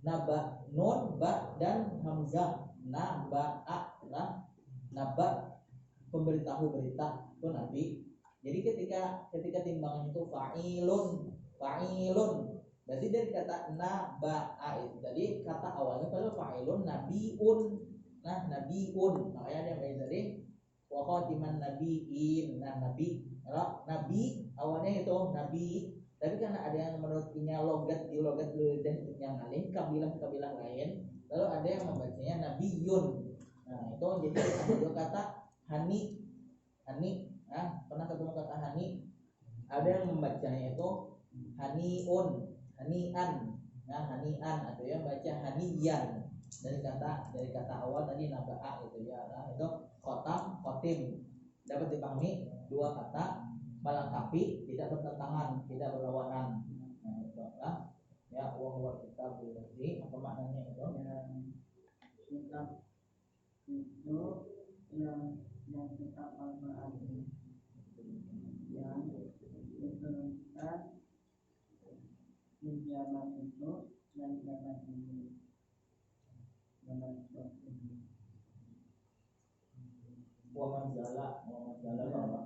naba, nun, ba dan hamzah. Naba pemberitahu berita itu nabi. Jadi ketika timbangan itu fa'ilun berarti dari kata naba'a itu tadi kata awalnya pada fa'ilun nabiun. Nah nabiun makanya ada yang baik dari wa khatiman nabiyyin. Nah nabi awalnya itu nabi, tapi karena ada yang menurutnya logat dan yang lain kabilah lain, lalu ada yang membacanya nabiyun. Nah itu jadi ada kata hani. Nah pernah ketemu kata hani? Ada yang membacanya itu haniun, hanian. Nah hanian ada yang baca haniyan dari kata awal tadi naba'a gitu ya. Nah itu khotim dapat dipahami dua kata melengkapi, tidak bertentangan, tidak berlawanan. Nah itu lah ya wa kitab berarti apa maknanya itu? Kitab itu yang kitab Al-Quran yang diturunkan di zaman itu dan zaman ini. Wa manzala apa?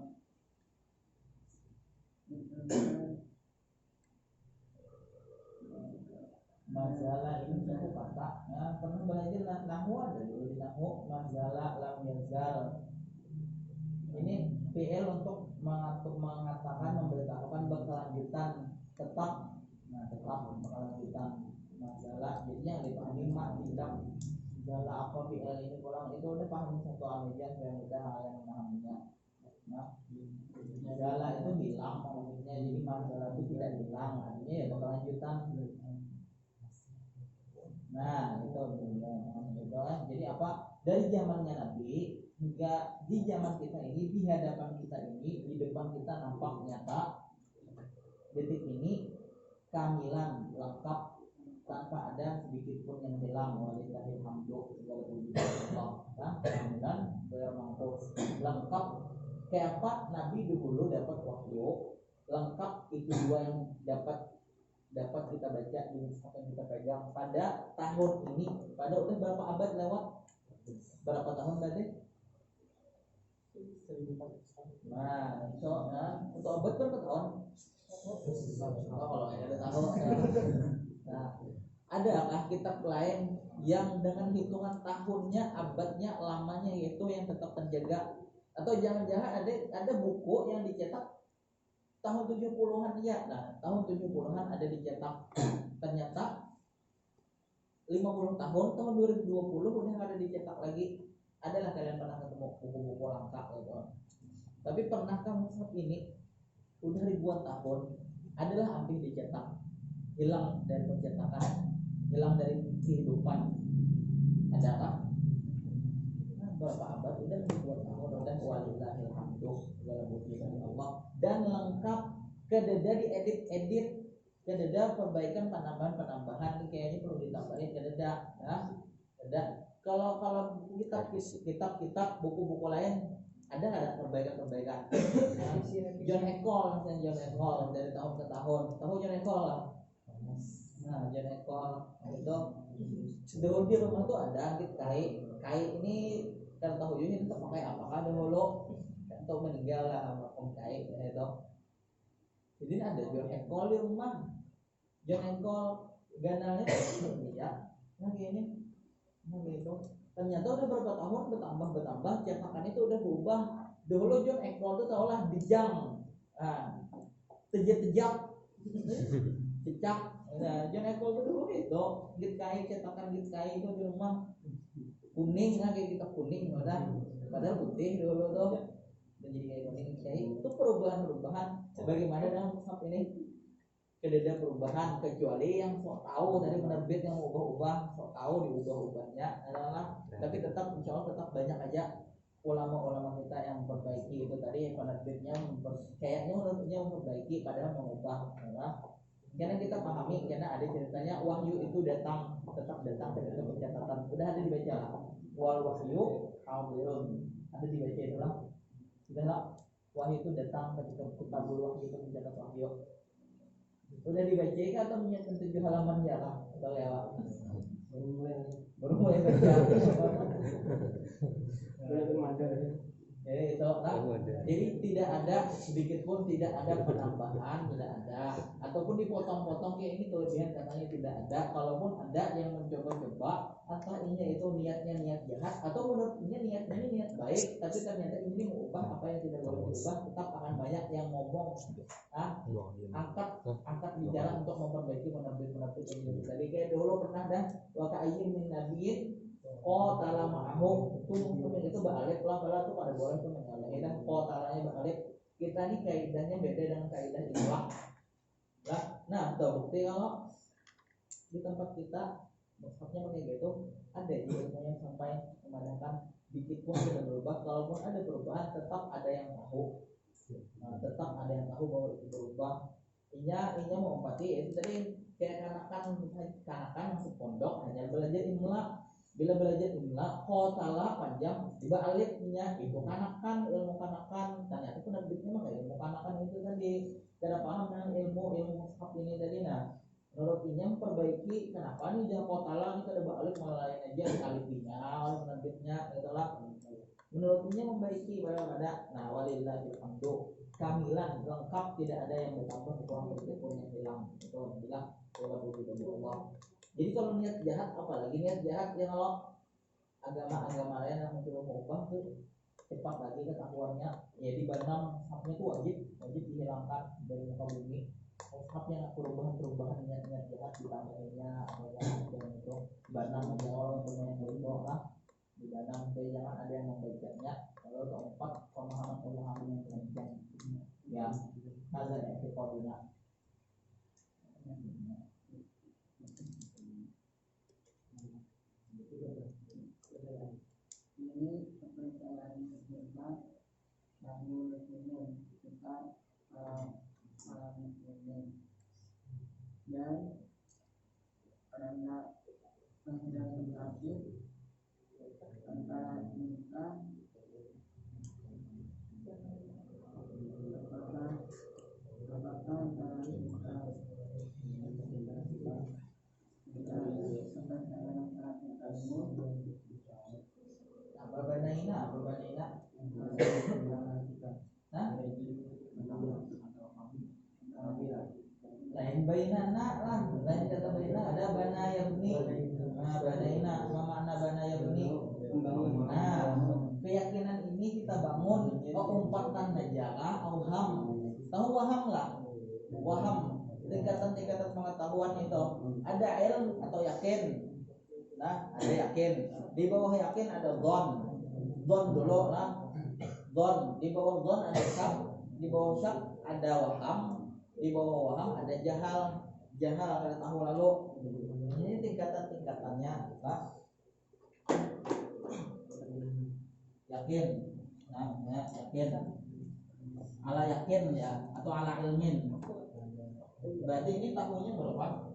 Mazala ini satu kata. Nah, pernah belajar nahwu ada dulu di nahwu mazala lam yazal. Ini PL untuk mengatakan memberitahukan berkelanjutan tetap. Nah, tetap berkelanjutan. Mazala jadinya dipahami mak tidak zala apa PL ini kurang itu udah paham satu amejan yang kita yang memahaminya. Nah, mazala itu hilang maksudnya, jadi mazala itu tidak hilang, artinya ya berkelanjutan. Nah itu jadi apa dari zamannya Nabi hingga di zaman kita ini, di hadapan kita ini, di depan kita nampak nyata detik ini kamilan lengkap tanpa ada sedikit pun yang hilang. Walillahil hamdu segala puji Allah kan kamilan bermangkos lengkap. Kayak apa Nabi dulu dapat wahyu lengkap, itu dua yang dapat kita baca di mushaf yang kita pegang pada tahun ini. Pada udah berapa abad lewat? Berapa tahun tadi? 1400. Nah, untuk abad berapa tahun? Kalau ada tahun. Nah, adakah kitab lain yang dengan hitungan tahunnya, abadnya, lamanya yaitu yang tetap terjaga? Atau jangan-jangan ada buku yang dicetak tahun 70-an ya. Nah, tahun 70-an ada dicetak. Ternyata 50 tahun 2020 udah ada dicetak lagi. adalah kalian pernah ketemu buku-buku langka gitu. Tapi pernahkah mushaf ini udah ribuan tahun adalah hampir dicetak, hilang dari pencetakan, hilang dari kehidupan? Adakah? Nah, berapa abad udah ribuan tahun udah walillahil hamdu segala puji dari Allah dan lengkap, kededa diedit-edit, kededa perbaikan penambahan kayaknya perlu ditambahin kededa ya. Kededa kalau kitab buku-buku lain ada nggak ada perbaikan? John Eckhol misalnya, John Eckhol dari tahun ke tahun, tahu John Eckhol lah. Nah, John Eckhol itu dahulu di rumah tuh ada gitu kai ini kan tahu ini pakai apakah dahulu untuk meninggal lah makom kai itu. Jadi ada John Eckhol di rumah. John Eckhol ganalnya ya, nah gini, nah gitu. Ternyata udah berapa tahun bertambah cetakan itu udah berubah. Dahulu John Eckhol itu seolah dijang, tejak, cecak. Nah, John Eckhol itu dulu itu git kai, cetakan git kai itu di rumah kuning lah kayak kita kuning, padahal putih dulu tuh menjadi kayak kuning kai. Itu perubahan bagaimana dalam mushaf ini? Kededa perubahan, kecuali yang sok tahu dari penerbit yang ubah-ubah, sok tahu diubah-ubahnya adalah, tapi tetap insya Allah tetap banyak aja ulama-ulama kita yang memperbaiki itu tadi, penerbitnya kayaknya menurutnya memperbaiki padahal mengubah karena kita pahami, karena ada ceritanya wahyu itu tetap datang ketika pencatatan, udah ada dibaca lah, wal wahyu hadirun, ada dibaca itu lah, sudah lah, wahyu itu datang ketika kitabul wahyu itu mencatat wahyu. Udah dibaca atau menyiapkan 7 halaman ya lah, udah lewat. Baru mulai baca. Itu lah. Jadi tidak ada sedikit pun, tidak ada penambahan, tidak ada, ataupun dipotong-potong kayak ini kelebihan katanya tidak ada. Kalaupun ada yang mencoba-coba, atau ini itu niatnya niat jahat, atau menurutnya niatnya ini niat baik, tapi ternyata ini mengubah apa yang tidak boleh diubah, tetap akan banyak yang ngomong, angkat bicara untuk memperbaiki penerbit ini. Tadi kayak dulu pernah dah waka'ayyin min nabiyin qatala ma'ahu itu balik pelan-pelan tuh pada boleh tuh mengalami dan qatalanya balik. Kita nih kaidahnya beda dengan kaidah imla. Nah, terbukti kalau di tempat kita maksudnya pakai gitu ada ilmunya sampai memandangkan dikit pun tidak berubah. Kalaupun ada perubahan tetap ada yang tahu. Tetap ada yang tahu bahwa itu berubah. Inya mau empati itu tadi kayak kanakan masuk pondok hanya belajar imla. Bila belajar imla qatala panjang dibaliknya itu kanakan, ilmu kanakan, ternyata itu penerbitnya mah ilmu kanakan itu tadi tidak paham dengan ilmu mushaf ini tadi. Nah, menurut ini memperbaiki kenapa nih jangan qatala ini kada balik malah lain aja alifinya oleh penerbitnya itulah. Menurut ini memperbaiki pada nah walillahil hamdu kamilan lengkap, tidak ada yang bertambah kurang sedikit pun yang hilang. Itu bilang wala puji bagi Allah. Jadi kalau niat jahat, apalagi niat jahat yang kalau agama-agama lain yang mencoba mengubah tuh cepat lagi ketahuannya. Ya di Bandung mushafnya itu wajib dihilangkan dari muka bumi. Mushaf yang perubahan niat jahat ditambahinnya atau yang itu Bandung menjawab untuk yang berdoa lah. Di Bandung jangan ada yang membacanya. Lalu keempat pemahaman yang kencang yang ada yang dikoordinat. Ini kepercayaan kita bahwa muslimin kita para muslimin dan karena konsentrasi antara kita apakah antara kita Berbanaina. Lain bainana lah, lain kata baina ada bana yabni. Banaina apa makna bana yabni? Nah, keyakinan ini kita bangun umpatan najala auham. Tahu waham lah? Waham tingkatan pengetahuan itu ada ilm atau yakin. Nah, ada yakin. Di bawah yakin ada dhon. Don dulu lah. Don, di bawah don ada syak, di bawah syak ada waham, di bawah waham ada jahal. Jahal ada tahu lalu. Ini tingkatan-tingkatannya lah. Yakin. Nah, ya, yakin. Ala yakin ya atau ala ilmin. Berarti ini tahunya berapa?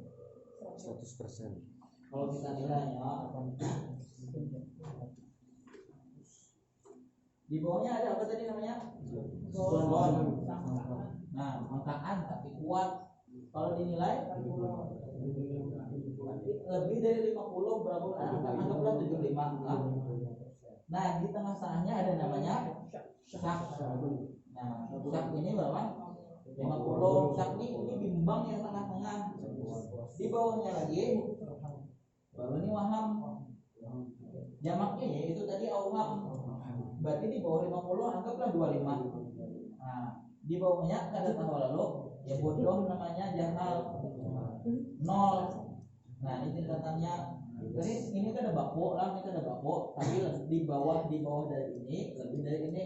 100%. Kalau kita nilainya apa? Di bawahnya ada apa tadi namanya? Don. Nah, angkaan tapi kuat. Kalau dinilai lebih dari 50 berapa? Anggaplah 75. Nah, di tengah-tengahnya ada namanya syak. Nah, syak ini berapa? 50. Syak ini bimbang yang tengah-tengah. Di bawahnya lagi baru ini waham. Jamaknya ya itu tadi auham. Berarti di bawah 50 anggaplah 25. Nah, di bawahnya kada tahu lalu ya bodoh namanya jahal. 0. Nah, ini tingkatannya. Jadi ini kan ada bako lah, ini kan ada bako, tapi di bawah dari ini lebih dari ini.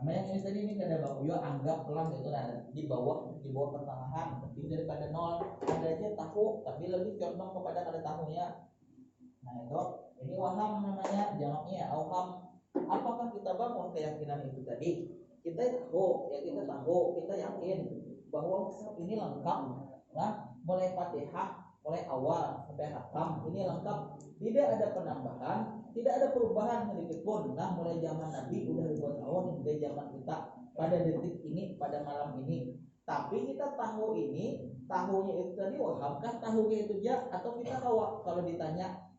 Namanya ini tadi ini ada bako, yo anggaplah gitu nah, di bawah pertengahan, lebih daripada 0. Ada aja tahu, tapi lebih condong kepada kada tahunya. Nah itu, ini waham namanya, jamaknya auham. Apakah kita bangun keyakinan itu tadi? Kita tahu, kita yakin bahwa ini lengkap, nah mulai Fatihah, mulai awal sampai khatam ini lengkap, tidak ada penambahan, tidak ada perubahan sedikit pun. Nah mulai zaman Nabi udah ribuan tahun hingga zaman kita pada detik ini, pada malam ini. Tapi kita tahu ini, tahunya itu tadi wahamkah tahunya itu ya atau kita tahu kalau ditanya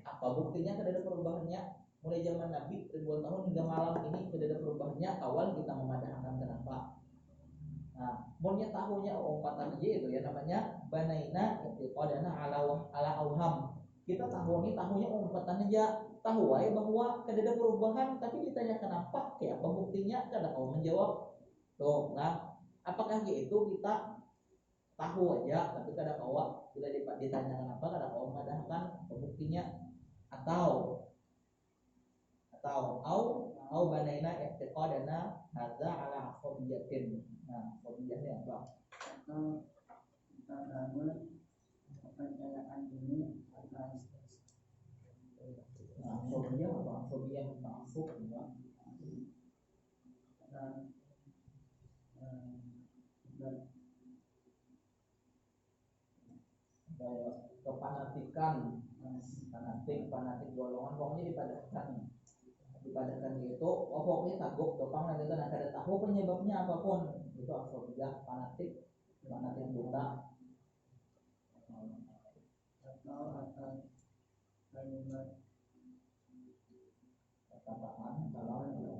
apa buktinya tidak ada perubahannya mulai zaman Nabi ribuan tahun hingga malam ini tidak ada perubahannya. Awal kita memadahkan kenapa? Nah, maunya tahunya umpatan aja itu ya namanya banaina iqadana ala auham. Kita tahu ini tahunya umpatan aja, tahu aja bahwa tidak ada perubahan, tapi ditanya kenapa? Ya, apa buktinya? Kada kau menjawab. Tuh, nah, apakah itu kita tahu aja tapi kada kau bila ditanya kenapa kada kau memadahkan buktinya atau banaina iqadana hadza ala asabiyatin. Nah, kemudiannya apa? Atau kita bangun kepercayaan ini atas Fobia apa? Fobia ta'assub ya. Kefanatikan, fanatik golongan pokoknya dipadatkan itu, pokoknya takut topang nanti kan ada tahu penyebabnya apapun itu fobia fanatik buta atau atas kalimat kata-kataan dalam ya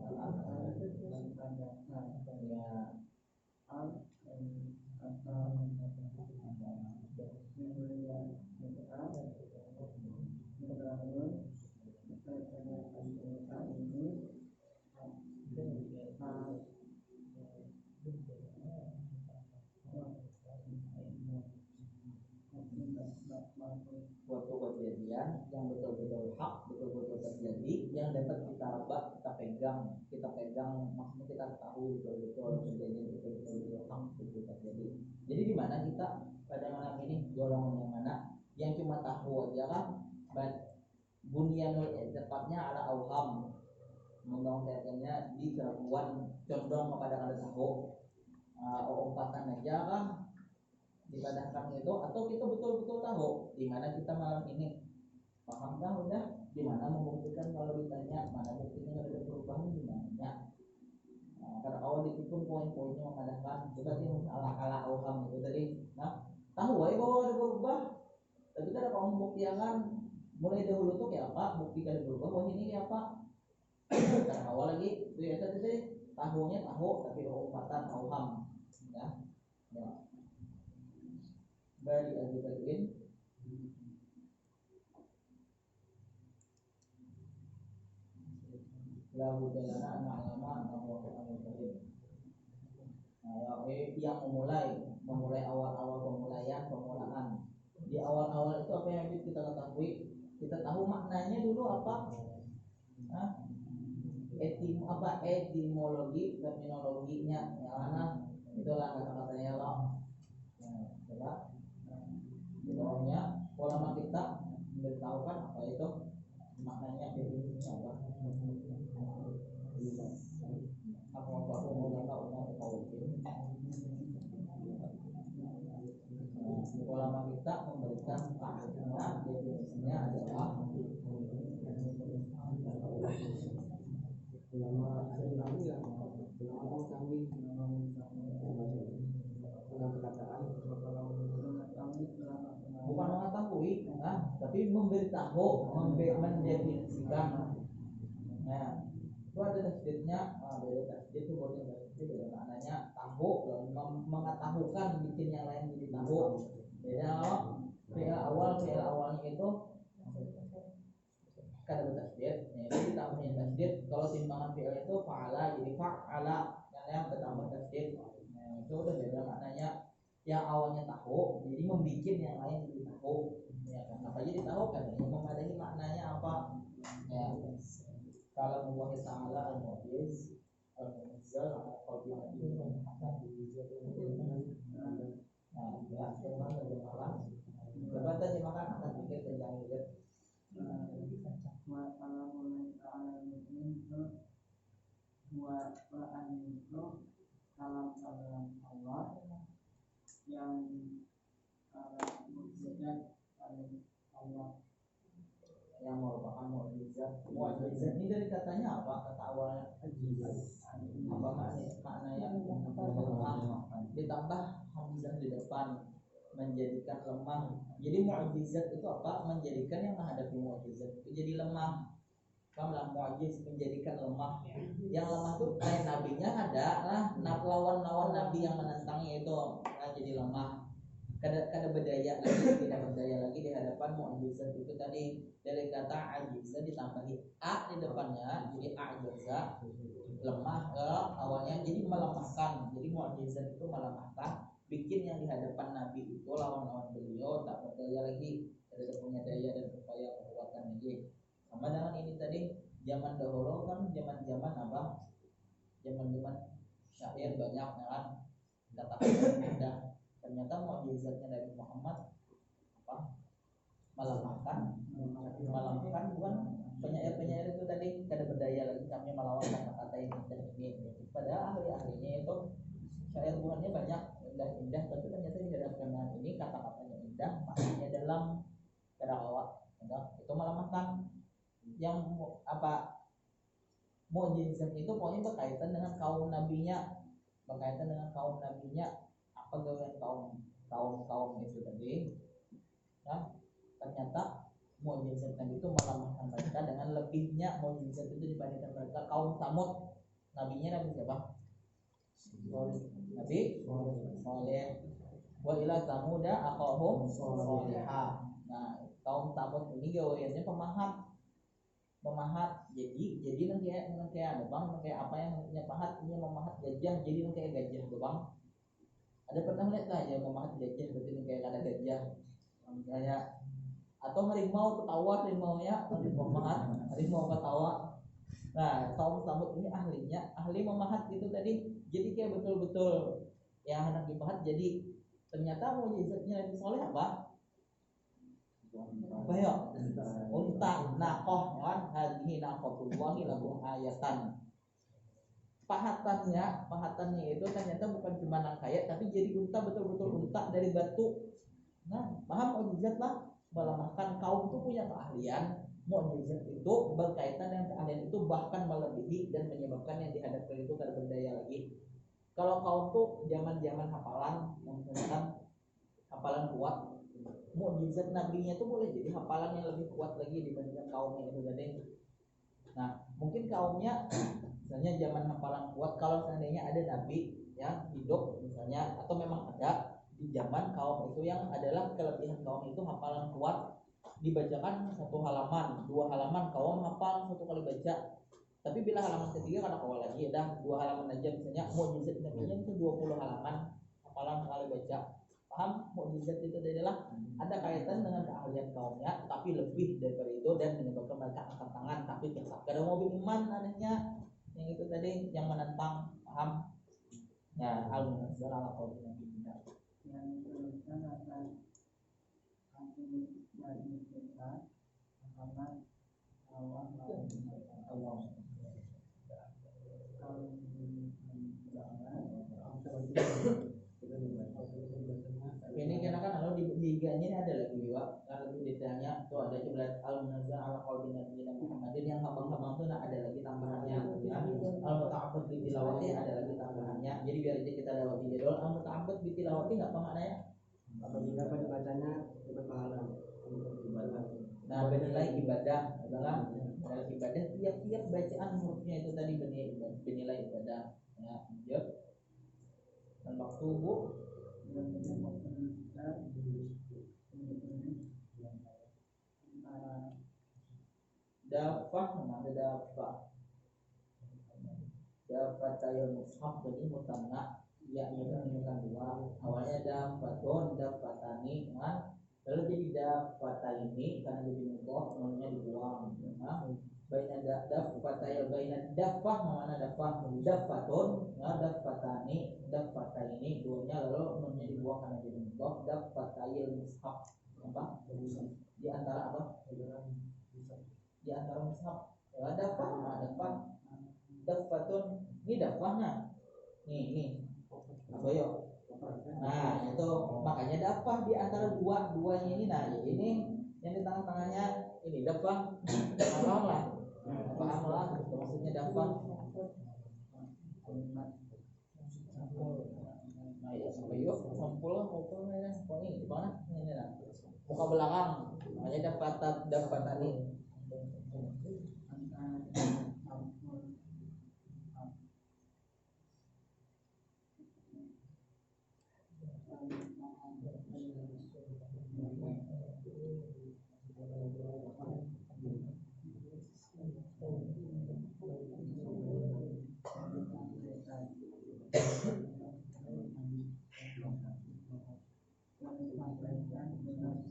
suatu kejadian yang betul-betul hak, betul-betul terjadi, yang dapat kita raba, kita pegang, maksudnya kita tahu betul-betul kejadian betul-betul hak, betul terjadi. Jadi di mana kita pada malam ini golongan yang mana? Yang cuma tahu aja kan, bunyanul tepatnya ada auham, membangun keyakinannya di keraguan, condong kepada kada tahu, umpatan aja kan dipadahkan itu, atau kita betul-betul tahu di mana kita malam ini paham kan udah di mana membuktikan kalau ditanya mana buktinya ada perubahan di mana. Karena awal itu pun poin-poinnya memadahkan juga sih ala auham itu tadi. Nah tahu aja bahwa ada berubah, tapi kan kalau membuktikan mulai dahulu tuh kayak apa bukti kada berubah bahwa ini kayak apa. Karena awal lagi itu ya tadi tahunya tahu tapi umpatan auham ya. Bari al-Badrin lalu jalana anak-anak yang memulai awal-awal pemulaan. Di awal-awal itu apa yang kita ketahui? Kita tahu maknanya dulu apa? apa etimologi terminologinya yang mana itulah kata-katanya lo. Nah, coba di bawahnya ulama kita memberitahukan apa itu maknanya definisinya apa. Apa ulama kita memberikan maksudnya definisinya adalah ulama Islami lah, ulama kami dengan perkataan bukan mengetahui, tapi memberitahu, mendefinisikan. Nah, itu ada tasdidnya, beda tasdid itu boleh tasdid beda maknanya tahu, mengetahukan bikin yang lain jadi tahu. Beda kalau fi'il awalnya itu kada bertasdid, itu ditambahin tasdid. Kalau timbangan fi'il itu fa'ala jadi fa'ala, yang bertambah tasdid. Nah, itu udah beda maknanya. Yang awalnya tahu jadi membikin yang lain jadi tahu. Ya kan? Apa jadi tahu kan? Ini memadai maknanya apa? Ya. Kalau Allah Ta'ala al-Mu'jiz al-Mu'jiz al-Qalbi Nabi Muhammad. Nah, ya, teman terjemahan. Coba terjemahkan akan pikir tentang itu. Wa alamun ta'ala itu wa itu kalam Allah yang mukjizat Allah yang merupakan mukjizat. Mukjizat ini dari katanya apa? Kata awalnya apa maknanya? Ditambah hamzah di depan menjadikan lemah. Jadi mukjizat itu apa? Menjadikan yang menghadapi mukjizat itu jadi lemah. Kamu mu'jiz menjadikan lemah. Yang lemah itu kayak nabinya ada lawan nabi yang menentangnya itu jadi lemah. Kada berdaya lagi, tidak berdaya lagi di hadapan mu'jizat itu tadi. Dari kata ajiza ditambahi a di depannya jadi ajiza, lemah awalnya jadi melemahkan. Jadi mu'jizat itu melemahkan, bikin yang di hadapan nabi itu lawan beliau tak berdaya lagi, tidak punya daya dan upaya kekuatan lagi. Sama dengan ini tadi, zaman dahulu kan zaman apa? Zaman syair banyak kan, kata-kata indah. Ternyata mukjizatnya Nabi Muhammad apa? Melemahkan bukan penyair itu tadi kada berdaya lagi kami melawan kata-kata yang indah ini. Padahal ahli-ahlinya itu syair buahnya banyak indah-indah, tapi ternyata di hadapan ini kata-katanya indah, maknanya dalam kada awak, itu melemahkan. Yang apa mukjizat itu pokoknya berkaitan dengan kaum nabinya, apa gawean kaum itu tadi. Nah, ternyata mukjizat Nabi itu melemahkan mereka dengan lebihnya mukjizat itu dibandingkan mereka kaum Samud. Nabinya Nabi siapa? Nabi Saleh. Wa ila Samuda aqahum Salihah. Nah, kaum Samud ini gaweannya pemahat. Jadi nanti kayak ada bang, kayak apa yang pahat ini memahat gajah, jadi kayak gajah tuh bang. Ada pernah lihat nggak ya memahat gajah berarti kayak ada gajah kayak, atau harimau ketawa, harimau ketawa. Nah, kaum Samud ini ahli memahat gitu tadi. Jadi kayak betul-betul yang anak dipahat. Jadi ternyata mukjizatnya Nabi Saleh apa ya? Unta, naqah kan, hadhihi naqatullahi lakum ayatan. Pahatannya itu ternyata bukan cuma nangkaya, tapi jadi unta, betul-betul unta dari batu. Nah, paham mukjizat lah, melemahkan. Kaum itu punya keahlian. Mukjizat itu berkaitan dengan keahlian itu bahkan melebihi dan menyebabkan yang dihadapkan itu tidak berdaya lagi. Kalau kaum tuh zaman hafalan, misalkan hafalan kuat, mukjizat nabinya tuh boleh jadi hafalan yang lebih kuat lagi dibandingkan kaumnya itu tadi. Nah, mungkin kaumnya misalnya zaman hafalan kuat, kalau seandainya ada nabi yang hidup misalnya, atau memang ada di zaman kaum itu yang adalah kelebihan kaum itu hafalan kuat, dibacakan 1 halaman, 2 halaman kaum hafal 1 kali baca. Tapi bila halaman ketiga kada kawal lagi, dah 2 halaman aja misalnya, mukjizat nabinya itu 20 halaman hafalan sekali baca. Paham? Mukjizat itu adalah ada kaitan dengan keahlian kaumnya, tapi lebih daripada itu dan menyebabkan mereka angkat tangan tapi tetap kada mau beriman anehnya. yang itu tadi yang menentang, paham? Ya, al-munazzal ala qauli nabiyina. yang teruskan akan aku dari kita Muhammad Allah Ini karena kan kalau di liganya ini ada lagi juga, kalau lebih detailnya tuh ada jumlah al-munazzal ala qauli nabiyina Muhammadin yang habang-habang tuh ada lagi tambahannya. Al-muta'abbad bi tilawati ada lagi tambahannya. Jadi biar aja kita lewati jadwal. Al-muta'abbad bi tilawati enggak apa maknanya? Apabila dibacanya berpahala. Nah, bernilai ibadah adalah ibadah tiap-tiap bacaan hurufnya itu tadi bernilai ibadah. Ya, jawab. Dan waktu bu dafah mana dafah tayul mushaf jadi mutanna ya menunjukkan dua awalnya dafatun dafatani lalu jadi dafataini karena jadi mudhof nunnya dibuang baina dafatayil baina dafah mana dafah dafatun dafatani dafataini duanya lalu nunnya dibuang karena jadi mudhof dafatayil mushaf apa di antara apa di antara mushaf ya dafah dafatun ini dafahnya nih apa yuk nah itu makanya dafah di antara duanya ini nah ini yang di tangannya ini dafah paham lah maksudnya dafah nah ya sampai yuk kumpul ini di mana ini nah muka belakang makanya dapat tadi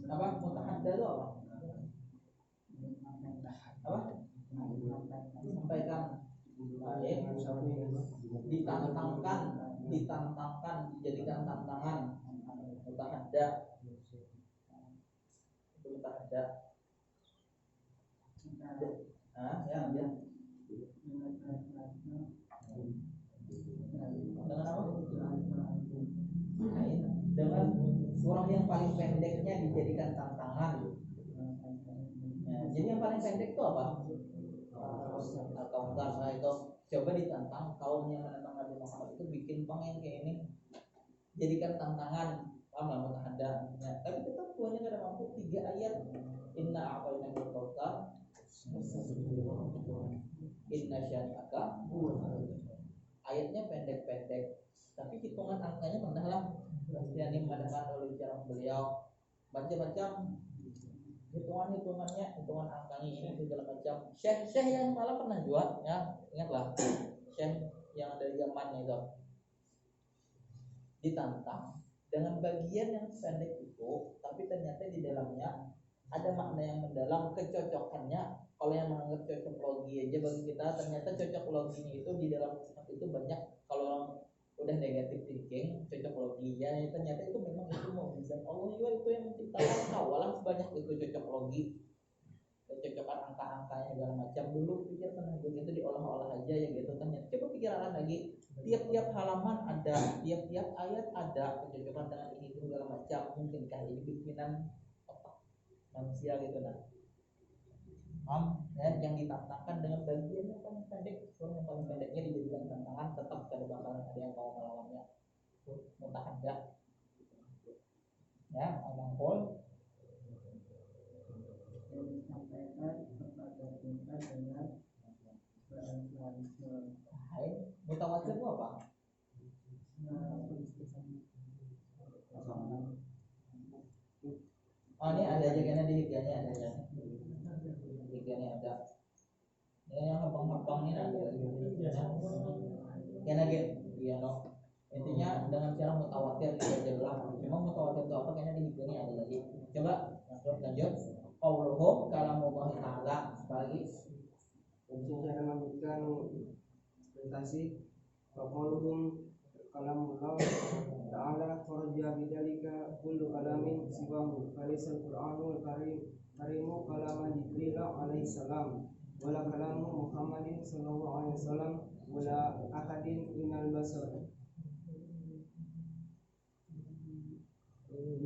apa mutahadda itu apa? Disampaikan ditantangkan dijadikan tantangan mutahadda itu mutahadda ya dengan apa? Dengan surah yang paling pendeknya dijadikan tantangan. Ya, jadi yang paling pendek itu apa? Al-Kautsar itu coba ditantang kaum yang menentang Nabi Muhammad itu bikin pengen kayak ini, jadikan tantangan, paham lah mutahadda. Ya, tapi tetap tuannya nggak ada mampu 3 ayat. Inna a'tainakal kautsar, inna syani'aka. Ayatnya pendek-pendek, tapi hitungan angkanya rendah lah. Yang dimadamkan oleh cara beliau macam-macam hitungan angkanya ini segala macam. Syekh yang malah pernah jual ya, ingatlah Syekh yang dari zamannya itu ditantang dengan bagian yang pendek itu, tapi ternyata di dalamnya ada makna yang mendalam kecocokannya. Kalau yang menganggap cocok logi aja bagi kita, ternyata cocok loginya itu di dalam itu banyak. Kalau udah negatif thinking, cocok logi ya ternyata itu memang itu mukjizat Allah juga, itu yang menciptakan kawalan sebanyak itu cocok logi, kecocokan angka-angkanya segala macam. Dulu pikir pernah begitu diolah-olah aja ya gitu, ternyata coba pikiran lagi, tiap-tiap halaman ada, tiap-tiap ayat ada kecocokan dengan ini itu segala macam. Mungkinkah ini bikinan otak manusia gitu nah? Ya, yang ditantangkan dengan bagian yang paling pendek, yang paling pendeknya dijadikan tantangan, tetap ada bakalan ada yang mau melawannya. Mutahadda ya, al-mangkul yang disampaikan kepada kita dengan hai mutawatir itu apa? Oh ini ada aja karena di hikayatnya ada ya. Hikayatnya ada. Ini yang habang-habang ini ada lagi. Karena iya no. Intinya dengan cara mutawatir tidak jelas. Cuma mutawatir itu apa? Karena di hikayatnya ada lagi. Coba lanjut. Qauluhum kalamullah ta'ala bagi cara memberikan interpretasi. Faqaluhum kalamullah ta'ala kharaja bidzalika kullu kalamin siwahu falaysa al-Qur'anul karimu kalama Jibril alaihi salam wala kalamu Muhammadin sallallahu alaihi wasallam wala akadin minal basar.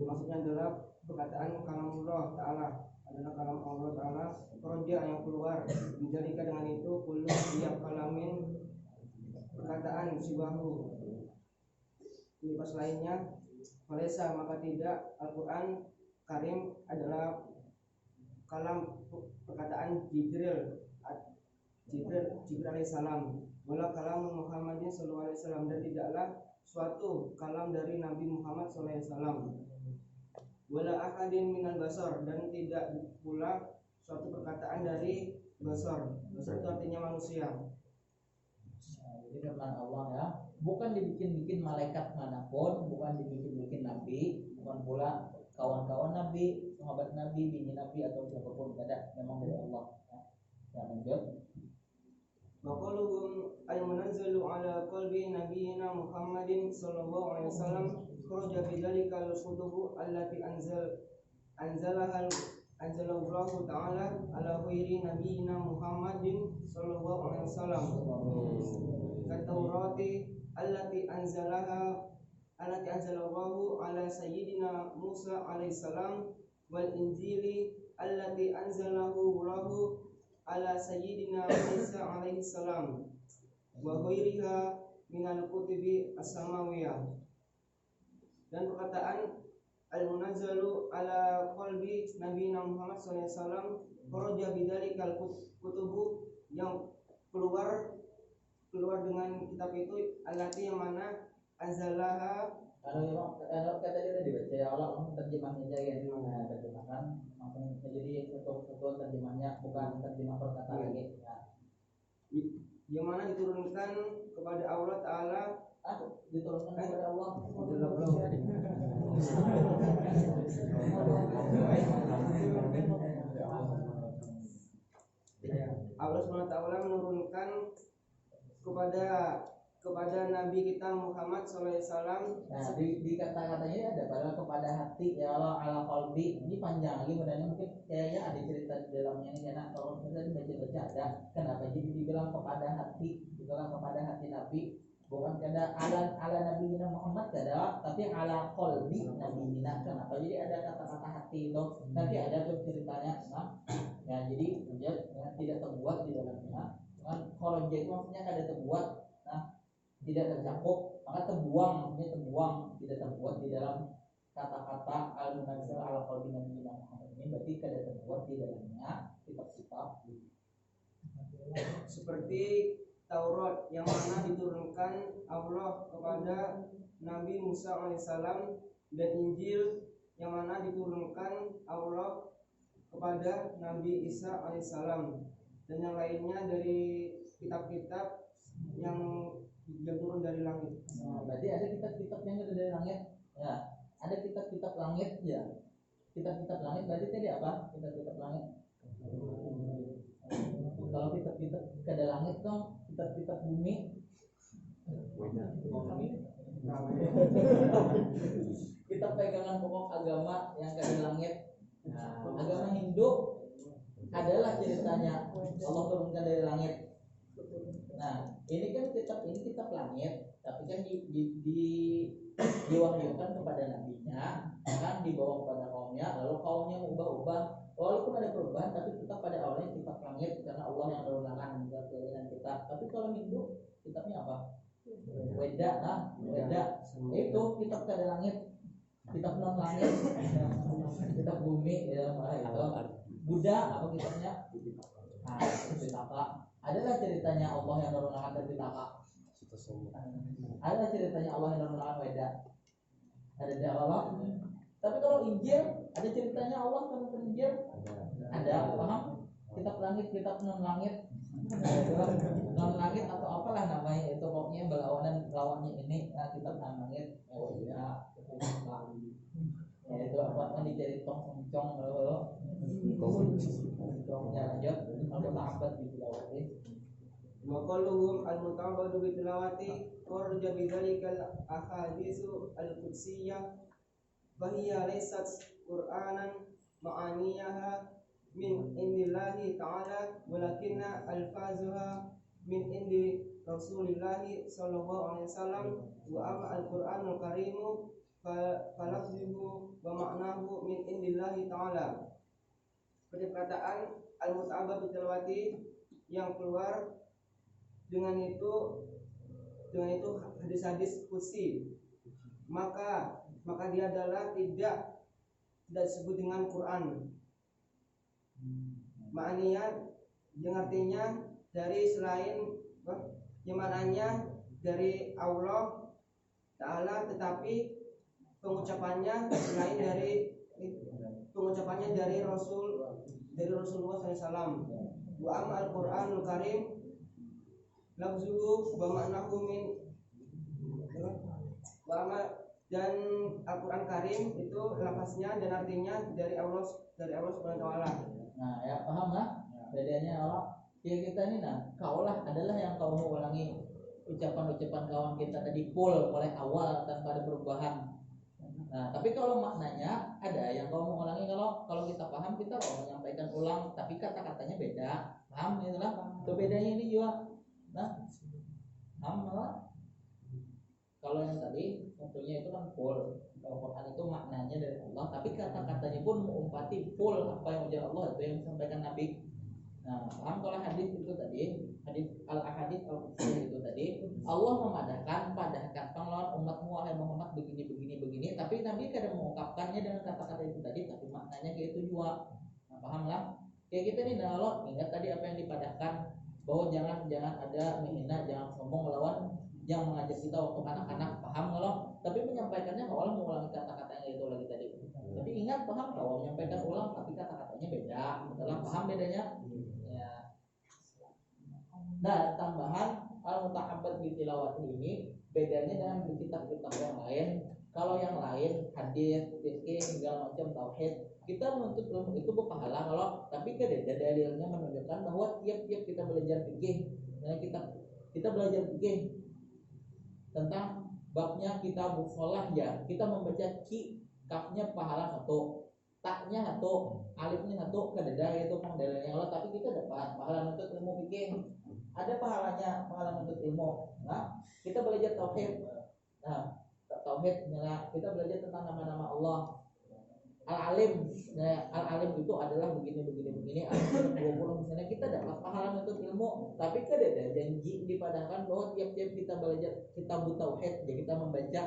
Maksudnya adalah perkataan kalamullah ta'ala adalah kalam Allah ta'ala, kharaja yang keluar bidzalika dengan itu kullu tiap kalamin perkataan siwahu pas lainnya falaysa maka tidak Al-Quran Karim adalah kalam perkataan Jibril alaihissalam wala kalam Muhammadin sallallahu alaihi wasallam dan tidaklah suatu kalam dari Nabi Muhammad sallallahu alaihi wasallam wala akadin minal basar dan tidak pula suatu perkataan dari basar itu artinya manusia. Jadi firman Allah ya, bukan dibikin-bikin malaikat manapun, bukan dibikin-bikin nabi, bukan pula kawan-kawan nabi, sahabat nabi, bini nabi atau siapapun, tidak, memang dari Allah. Ya, lanjut. Waqaluhum al-munazzalu ala qalbi nabiyyina Muhammadin sallallahu alaihi wasallam kharaja bidzalika al-kutubu allati anzalallahu ta'ala ala khairi nabiyyina Muhammadin sallallahu alaihi wasallam. At-Taurati allati anzalallahu ala sayyidina Musa alaihi salam wal Injili allati anzalahu Allahu ala sayyidina Isa alaihi salam wa ghairiha minal kutubi as-samawiyah. Dan perkataan al-munazzalu ala qalbi nabiyina Muhammad sallallahu alaihi wasallam kharaja bidzalikal kutubu yang keluar dengan kitab itu allati yang mana anzalaha. Kalau kata dia tadi baca ya Allah terjemahnya aja ya. Nah, terjemahkan langsung jadi satu terjemahnya bukan terjemah perkataan lagi. Ya. Yang mana diturunkan kepada Allah Ta'ala. Diturunkan kepada Allah. Allah SWT menurunkan kepada Nabi kita Muhammad SAW. Nah, di kata-katanya ada padahal kepada hati ya Allah ala qalbi. Ini panjang lagi sebenarnya, mungkin kayaknya ada cerita di dalamnya ini karena kalau kita baca-baca ada kenapa jadi dibilang kepada hati, dibilang kepada hati Nabi, bukan kada ala Nabi Muhammad kada, tapi ala qalbi Nabi kenapa jadi ada kata-kata hati itu nanti ada tuh ceritanya. Nah, ya jadi ya, tidak terbuat di dalamnya. Kan kalau itu maksudnya kada terbuat, nah tidak tercakup, maka terbuang, maksudnya terbuang, tidak terbuat di dalam kata-kata al-munazzal ala qalbi Nabi Muhammad ini berarti kada terbuat di dalamnya kitab-kitab seperti Taurat yang mana diturunkan Allah kepada Nabi Musa alaihissalam dan Injil yang mana diturunkan Allah kepada Nabi Isa alaihissalam dan yang lainnya dari kitab-kitab yang turun dari langit. Nah, berarti ada kitab-kitab yang dari langit. Ya, ada kitab-kitab langit ya. Kitab-kitab langit berarti tadi apa? Kitab-kitab langit. Kalau kitab-kitab kada langit dong, kitab-kitab bumi. Kitab pegangan pokok agama yang kada langit. Nah, agama Hindu adalah ceritanya Allah turunkan dari langit. Nah, ini kan kitab langit, tapi kan diwahyukan kepada nabinya, kan dibawa kepada kaumnya, lalu kaumnya ubah-ubah. Walaupun ada perubahan, tapi tetap pada awalnya kitab langit karena Allah yang menurunkan keinginan kita. Tapi kalau Hindu, kitabnya apa? Weda, nah, Weda itu kitab kada langit, kitab non langit, kitab bumi, ya, itu. Buddha apa kitabnya? Nah, Pitaka. Adalah ceritanya Allah yang menurunkan dari Pitaka. Ada ceritanya Allah yang menurunkan Weda. Ada di Allah. Tapi kalau Injil ada ceritanya Allah tentang Injil. Ada, paham? Kitab langit, kitab non langit. Non langit atau apalah namanya itu pokoknya lawannya ini kitab non langit. Oh iya, ya itu apa kan dicari tong-tong kalau tongnya lanjut kalau tak abad di Sulawesi. wa qaluhum al-mutabadu bi tilawati kharaja bi dzalikal ahaditsu al-qudsiyah wa hiya laysat qur'anan ma'aniyaha min indillahi ta'ala walakinna alfazuha min indi Rasulillahi sallallahu alaihi wasallam wa amma al-Qur'anul Karimu falafzuhu wa ma'nahu min indillahi ta'ala. Seperti perkataan al-mutabab bitilawati yang keluar dengan itu hadis-hadis qudsi, maka dia adalah tidak disebut dengan Quran. Ma'niyat yang artinya dari selain yang maknanya dari Allah Ta'ala, tetapi pengucapannya selain dari Rasulullah SAW. Wa amma al-Qur'anul Karim lafzuhu wa ma'nahu min wa amma, dan Al-Qur'an Karim itu lafaznya dan artinya dari Allah Subhanahu wa taala. Nah, ya paham lah bedanya Allah. Ya kita ini kaulah adalah yang kau mengulangi ucapan-ucapan kawan kita tadi full mulai awal tanpa ada perubahan. Nah, tapi kalau maknanya ada yang kau mengulangi, kalau kita paham kita menyampaikan ulang, tapi kata-katanya beda. Paham itulah bedanya ini juga. Nah, paham lah. Kalau yang tadi contohnya itu kan full. Kalau Quran itu maknanya dari Allah, tapi kata-katanya pun mengumpati full apa yang ujar Allah, itu yang disampaikan Nabi. Nah, paham kalau hadis itu tadi, hadis al-ahadits al-qudsiyah itu tadi, Allah memadahkan pengeluaran umatmu wahai Muhammad begini, tapi Nabi kadang mengungkapkannya dengan kata-kata itu tadi, tapi maknanya kayak itu juga. Nah, paham lah? Kayak kita nih, kalau ingat tadi apa yang dipadahkan, bahwa jangan ada menghina, jangan sombong melawan yang mengajak kita untuk anak-anak, paham kalau? Tapi menyampaikannya awalnya mengulangi kata-katanya itu lagi tadi. Tapi ingat, paham kalau menyampaikan ulang, tapi kata-katanya beda. Setelah paham bedanya? Nah, tambahan al-mutahabbad bi tilawati ini bedanya dengan di kitab-kitab yang lain. Kalau yang lain hadis, fikih, segala macam tauhid, kita menuntut ilmu itu berpahala tapi dalilnya menunjukkan bahwa tiap-tiap kita belajar fikih, nah kita belajar fikih tentang babnya kitab shalah ya, kita membaca kafnya pahala 1, taknya 1, alifnya 1, itu kan dalilnya Allah, tapi kita dapat pahala untuk ilmu fikih. Ada pahala untuk ilmu. Nah, kita belajar tauhid. Nah, tauhid, kita belajar tentang nama-nama Allah. Al-alim. Nah, al-alim itu adalah begini. Al-alim 20 misalnya, kita dapat pahala untuk ilmu, tapi kan ada janji dipadahkan bahwa tiap-tiap kita belajar kitab tauhid, jadi kita membaca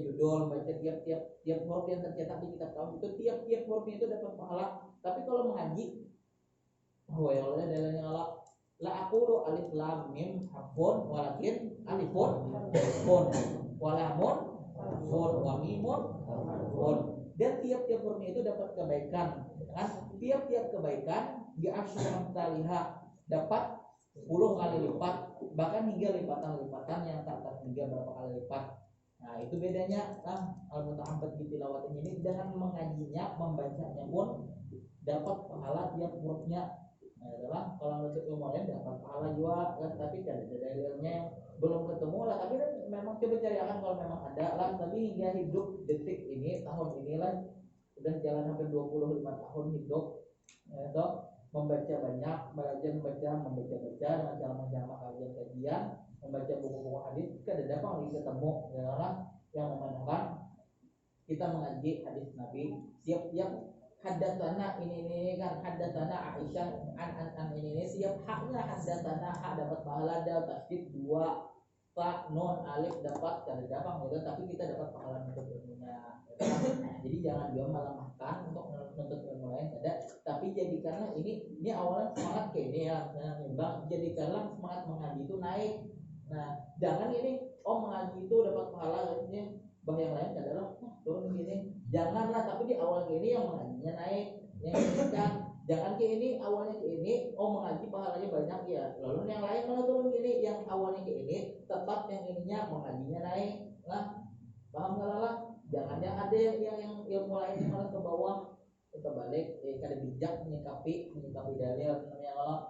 judul, membaca tiap huruf yang tercetak di kitab tauhid itu, tiap hurufnya itu dapat pahala. Tapi kalau mengaji, ya Allah dalilnya Allah, la aqulu alif lam mim harfun walakin alifun harfun wa lamun harfun wa mimun harfun. Dan tiap-tiap hurufnya itu dapat kebaikan, kan? Tiap-tiap kebaikan di asyram taliha dapat 10 kali lipat, bahkan hingga lipatan-lipatan yang tak terhingga berapa kali lipat. Nah, itu bedanya al-mutahabbad bi tilawatinya ini, dengan mengajinya, membacanya pun dapat pahala tiap hurufnya. Nah, adalah kalau untuk ilmu lain dapat pahala juga kan, tapi kan ada dalilnya yang belum ketemu lah. Tapi kan memang coba carikan kalau memang ada lah. Tapi hingga hidup detik ini, tahun inilah udah jalan hampir 25 tahun hidup, ya, membaca banyak, belajar membaca dengan cara kajian, membaca buku-buku hadis, kan ada dapat lagi ketemu adalah yang memandangkan kita mengaji hadis Nabi, tiap haddatsana ini kan, haddatsana Aisyah an ini siap haknya haddatsana hak dapat pahala, dal tasdid 2 fa nun alif dapat kada dapat gitu, tapi kita dapat pahala untuk ilmunya. Jadi jangan juga melemahkan untuk menuntut ilmu lain ada, tapi jadikanlah ini awalnya semangat kayak ini ya, Bang, jadikanlah semangat mengaji itu naik. Nah, jangan ini mengaji itu dapat pahala ini bah yang lain adalah turun gini. Janganlah, tapi di awal ini yang mengajinya naik, yang kan. Jangan kayak ini awalnya kayak ini, mengaji pahalanya banyak ya. Lalu yang lain malah turun gini, yang awalnya kayak ini tetap yang ininya mengajinya naik. Nah, paham enggak lah? Jangan yang ada yang mulai malah ke bawah, kebalik, kada bijak menyikapi dalil namanya Allah.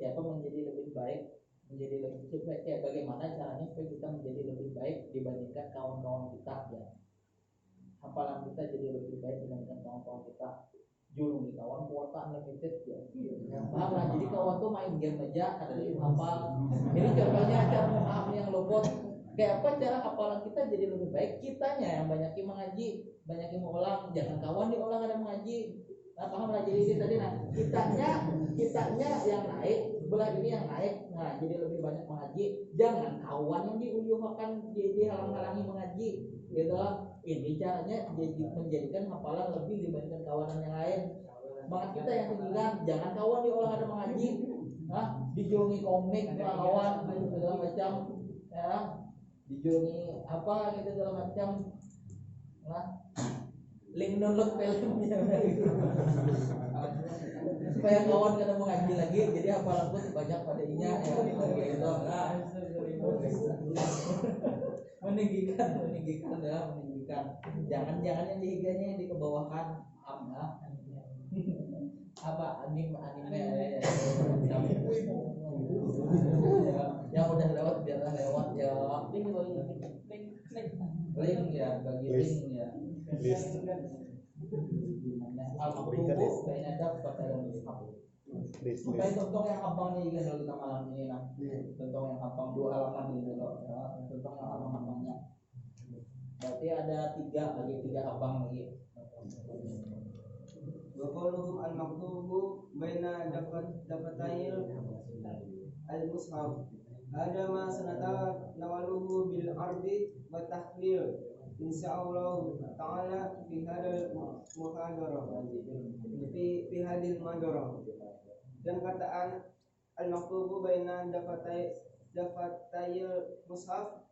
ya apa menjadi lebih baik, menjadi lebih baik ya bagaimana caranya supaya kita menjadi lebih baik dibandingkan kawan-kawan kita ya. Hafalan kita jadi lebih baik dibandingkan kawan-kawan kita. Julungi kawan kuota unlimited ya. Paham lah, jadi kawan tuh main game aja kata dia hafal. Ini contohnya cara memahami yang luput. Kayak apa cara hafalan kita jadi lebih baik? Kitanya yang banyak yang mengaji, banyak yang mengulang, jangan kawan diulang ada mengaji. Nah, paham lah, jadi ini tadi nah kitanya yang naik, sebelah ini yang naik. Nah, jadi lebih banyak mengaji, jangan kawan yang diuyuhkan dihalang-halangi mengaji. Gitu lah. Ini caranya jadi menjadikan hafalan lebih dibandingkan kawanan yang lain. Semangat kita yang tinggikan, jangan kawan diolah ada mengaji, dijulungi komik kawan gitu segala macam, ya, dijulungi apa gitu segala macam, link download filmnya gitu. Supaya kawan kada mengaji lagi, jadi hafalanku banyak padanya ya gitu. Meninggikan ya, meninggikan. Jangan yang dihiganya yang dikebawahkan. Apa anime yang udah lewat biarlah lewat ya. Link ya, bagi link ya. Al-Maktubu bainadab batayun supaya contoh yang abang nih kalau kita malam ini contoh yang abang 2 halaman gitu loh ya. Contoh yang abang-abangnya berarti ada 3 abang lagi. Wa qauluhum al-maktubu baina dafatayil al-mushaf ada ma sanata nawaluhu bil ardi wa tahlil insyaallah ta'ala fi hadal muhadarah fi hadil muhadarah. Dan kataan al-maktubu baina dafatayil mushaf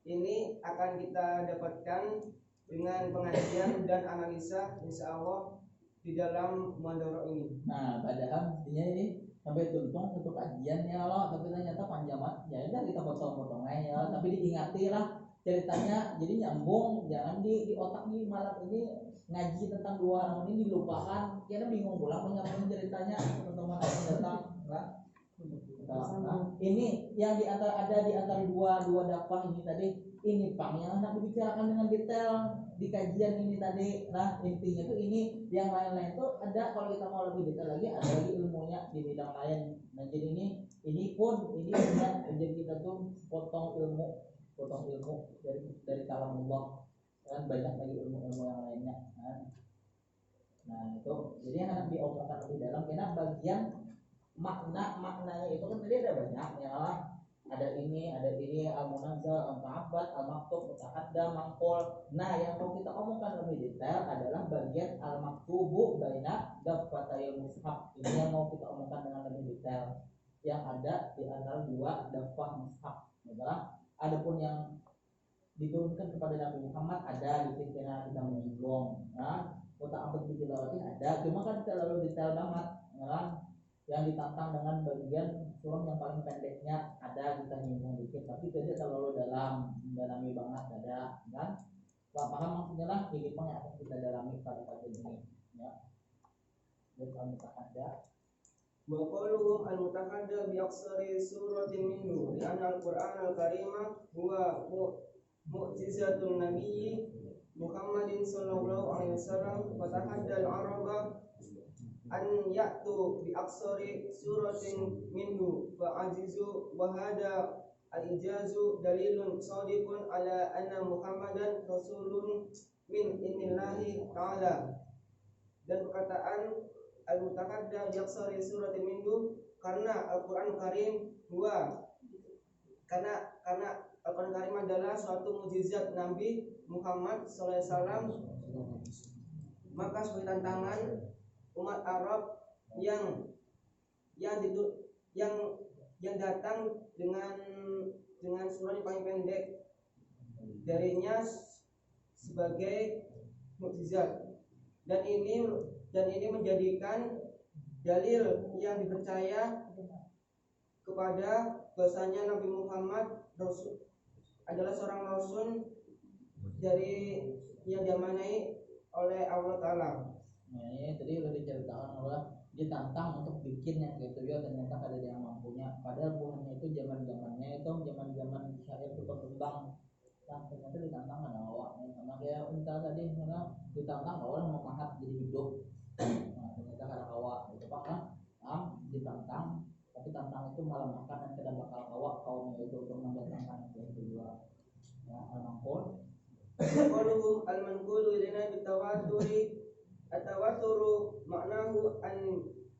ini akan kita dapatkan dengan pengajian dan analisa insyaallah di dalam muhadarah ini. Nah, padahal intinya ini sampai tuntung satu kajian ya Allah, tapi ternyata panjang banget. Ya udah kita potong-potong aja ya, tapi diingati lah ceritanya, jadi nyambung, jangan di otak nih malam ini ngaji tentang 2 halaman ini dilupakan, kita bingung pulang menyambung ceritanya teman-teman yang datang. Nah, ini yang ada di antara dua dakwah ini tadi, ini pang yang hendak dibicarakan dengan detail di kajian ini tadi. Nah, intinya tuh ini, yang lain-lain tuh ada, kalau kita mau lebih detail lagi ada lagi ilmunya di bidang lain. Nah, jadi ini pun jadi kita tuh potong ilmu dari kalamullah, kan banyak lagi ilmu-ilmu yang lainnya. Nah itu jadi yang akan diomongkan lebih dalam karena bagian maknanya itu kan tadi ada banyak ya, ada ini al-munazzal, al-mu'abbad, al-maktub, mutahadda, mangkol. Nah yang mau kita omongkan lebih detail adalah bagian al-maktubu baina daffatayil mushaf. Ini yang mau kita omongkan dengan lebih detail, yang ada di antara 2 dakwah mushaf. Adapun yang diturunkan kepada Nabi Muhammad ada di pikiran kita menyinggung, muta'abbad bitilawati ada, cuma kan terlalu detail banget, yang ditantang dengan bagian surah yang paling pendeknya ada kita nyinggung dikit, tapi tidak terlalu mendalami banget ada, kan? Paham maksudnya lah, ini pun yang akan kita dalami pada pagi ini, ya. Jadi kalau ada Wa qauluhum al-mutahadda bi aqsari suratin minhu li anna al-Qur'an al-Karima huwa mu'jizatun nabiyyi Muhammadin sallallahu alaihi wasallam wa tahadda al-araba an ya'tu bi aqsari suratin minhu fa ajizu wa hada al-ijazu dalilun shadiqun ala anna Muhammadan rasulun min indillahi ta'ala. Dan perkataan al-mutahadda bi aqsari suratin minhu karena Al-Qur'an Karim karena Al-Qur'an Karim adalah suatu mukjizat Nabi Muhammad SAW, maka sebagai tantangan umat Arab yang datang dengan surah yang paling pendek darinya sebagai mukjizat, dan ini menjadikan dalil yang dipercaya kepada bahasanya Nabi Muhammad adalah seorang rasul dari yang diamanai oleh Allah Ta'ala. Nah ini tadi udah diceritakan oleh ditantang untuk bikin yang gitu ya, ternyata ada yang mampunya, padahal buahnya itu zaman-zamannya itu zaman syair itu berkembang. Nah ternyata ditantang ada awaknya sama kayak unta tadi, karena ditantang awal mau mahat jadi hidup. Nah ternyata ada awak gitu pak, ditantang tapi tantang itu malah makan dan tidak bakal awak kaumnya itu untuk mendatangkan yang kedua. Ya al-maqul qauluhum al-manqulu ilaina bitawaturi at-tawaturu maknahu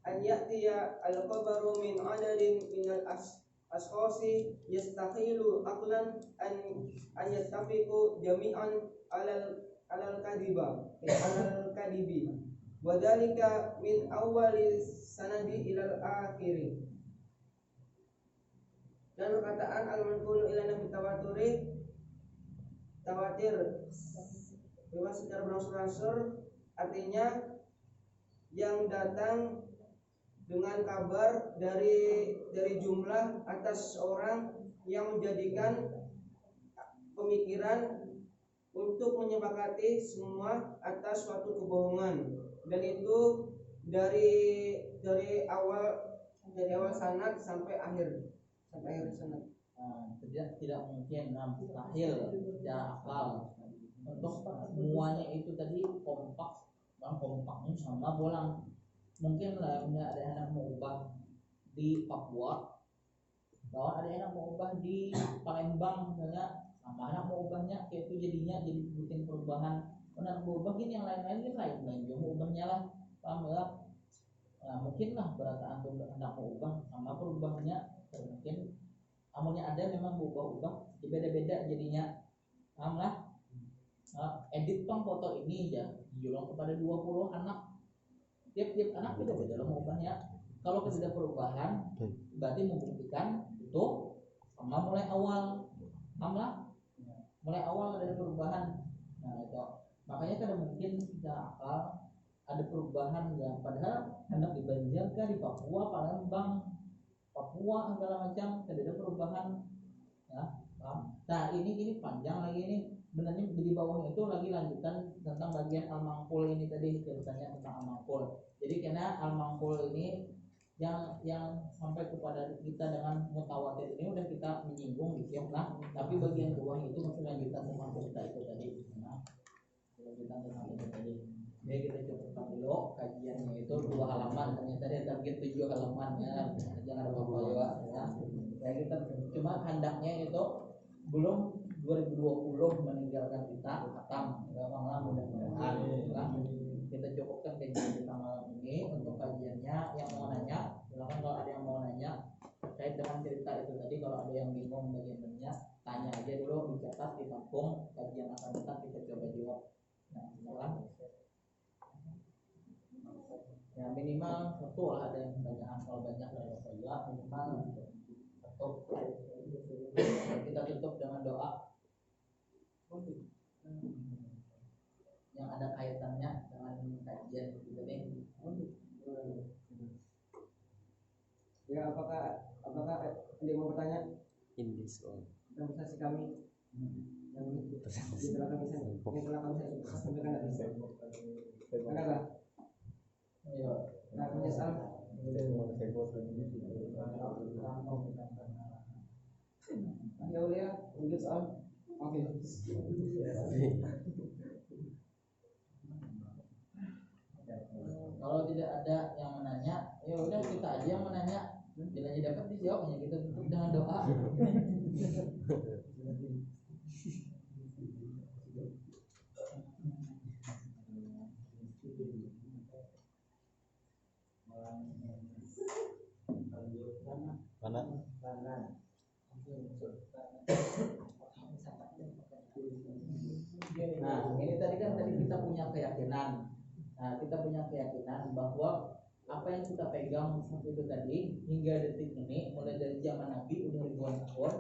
an ya'tiya al-khabaru min adadin min al-ashkhasi yastahilu aqlan an yattafiqu jami'an alal kadibi wa dhalika min awwali sanadi ilal akhiri. Dan perkataan al-manqulu ilaina bitawaturi, tawatir memang secara berangsur-angsur, artinya yang datang dengan kabar dari jumlah atas seorang yang menjadikan pemikiran untuk menyepakati semua atas suatu kebohongan, dan itu dari awal sanad sampai akhir sanad. Tidak mungkin mustahil secara akal untuk semuanya itu tadi kompaknya sama bolang. Mungkin lah ada anak mau ubah di Papua, bahwa ada anak mau ubah di Palembang misalnya, sama anak mau ubahnya kayak itu jadinya jadi bikin perubahan. Anak mau ubah gini yang lain juga mau ubahnya lah, paham ya? Nah, mungkin lah berataan tuh anak mau ubah sama perubahannya mungkin amalnya ada memang berubah-ubah, beda-beda jadinya, paham lah? Edit foto ini aja dijual kepada 20 anak, tiap anak beda-beda lah mengubahnya. Kalau tidak perubahan berarti membuktikan itu sama mulai awal, paham lah? Mulai awal dari perubahan. Nah itu makanya kadang mungkin tidak akal ada perubahan ya, padahal hendak di Banjar kah, di Papua, Palembang, Papua segala macam tidak ada perubahan ya, paham? Nah ini panjang lagi ini sebenarnya di bawahnya itu lagi lanjutan tentang bagian al-mangkul ini tadi, ceritanya tentang al-mangkul. Jadi karena al-mangkul ini yang sampai kepada kita dengan mutawatir ini udah kita menyinggung dikit lah, tapi bagian bawahnya itu masih lanjutan tentang cerita itu tadi. Nah lanjutan tentang itu tadi. Jadi kita cukupkan dulu kajiannya itu 2 halaman, ternyata dia target 7 halaman ya, jangan ada apa-apa ya. Ya kita cuma hendaknya itu belum 2020 meninggalkan kita khatam, ya malah mudah-mudahan ya. Kita cukupkan kajian kita malam ini untuk kajiannya. Yang mau nanya silakan, kalau ada yang mau nanya terkait dengan cerita itu tadi, kalau ada yang bingung bagian-bagiannya tanya aja dulu, dicatat, ditampung, kajian akan datang kita coba jawab. Nah silakan. Ya minimal satu lah, ada yang banyak, kalau banyak dari saya minimal satu. Kita tutup dengan doa yang ada kaitannya dengan kajian kita ini. Ya, apakah ada yang mau bertanya? In this one. Presentasi kami yang di belakang saya, di belakang saya sampaikan ada bisa. Ada nggak? Ayo. Nah, punya salah. Ya udah, lanjut soal. Oke. Kalau tidak ada yang menanya, ya udah kita aja yang menanya. Bila dapat dijawab, hanya kita tutup dengan doa. Nah, ini tadi kita punya keyakinan. Nah, kita punya keyakinan bahwa apa yang kita pegang itu tadi hingga detik ini, mulai dari zaman Nabi udah ribuan tahun,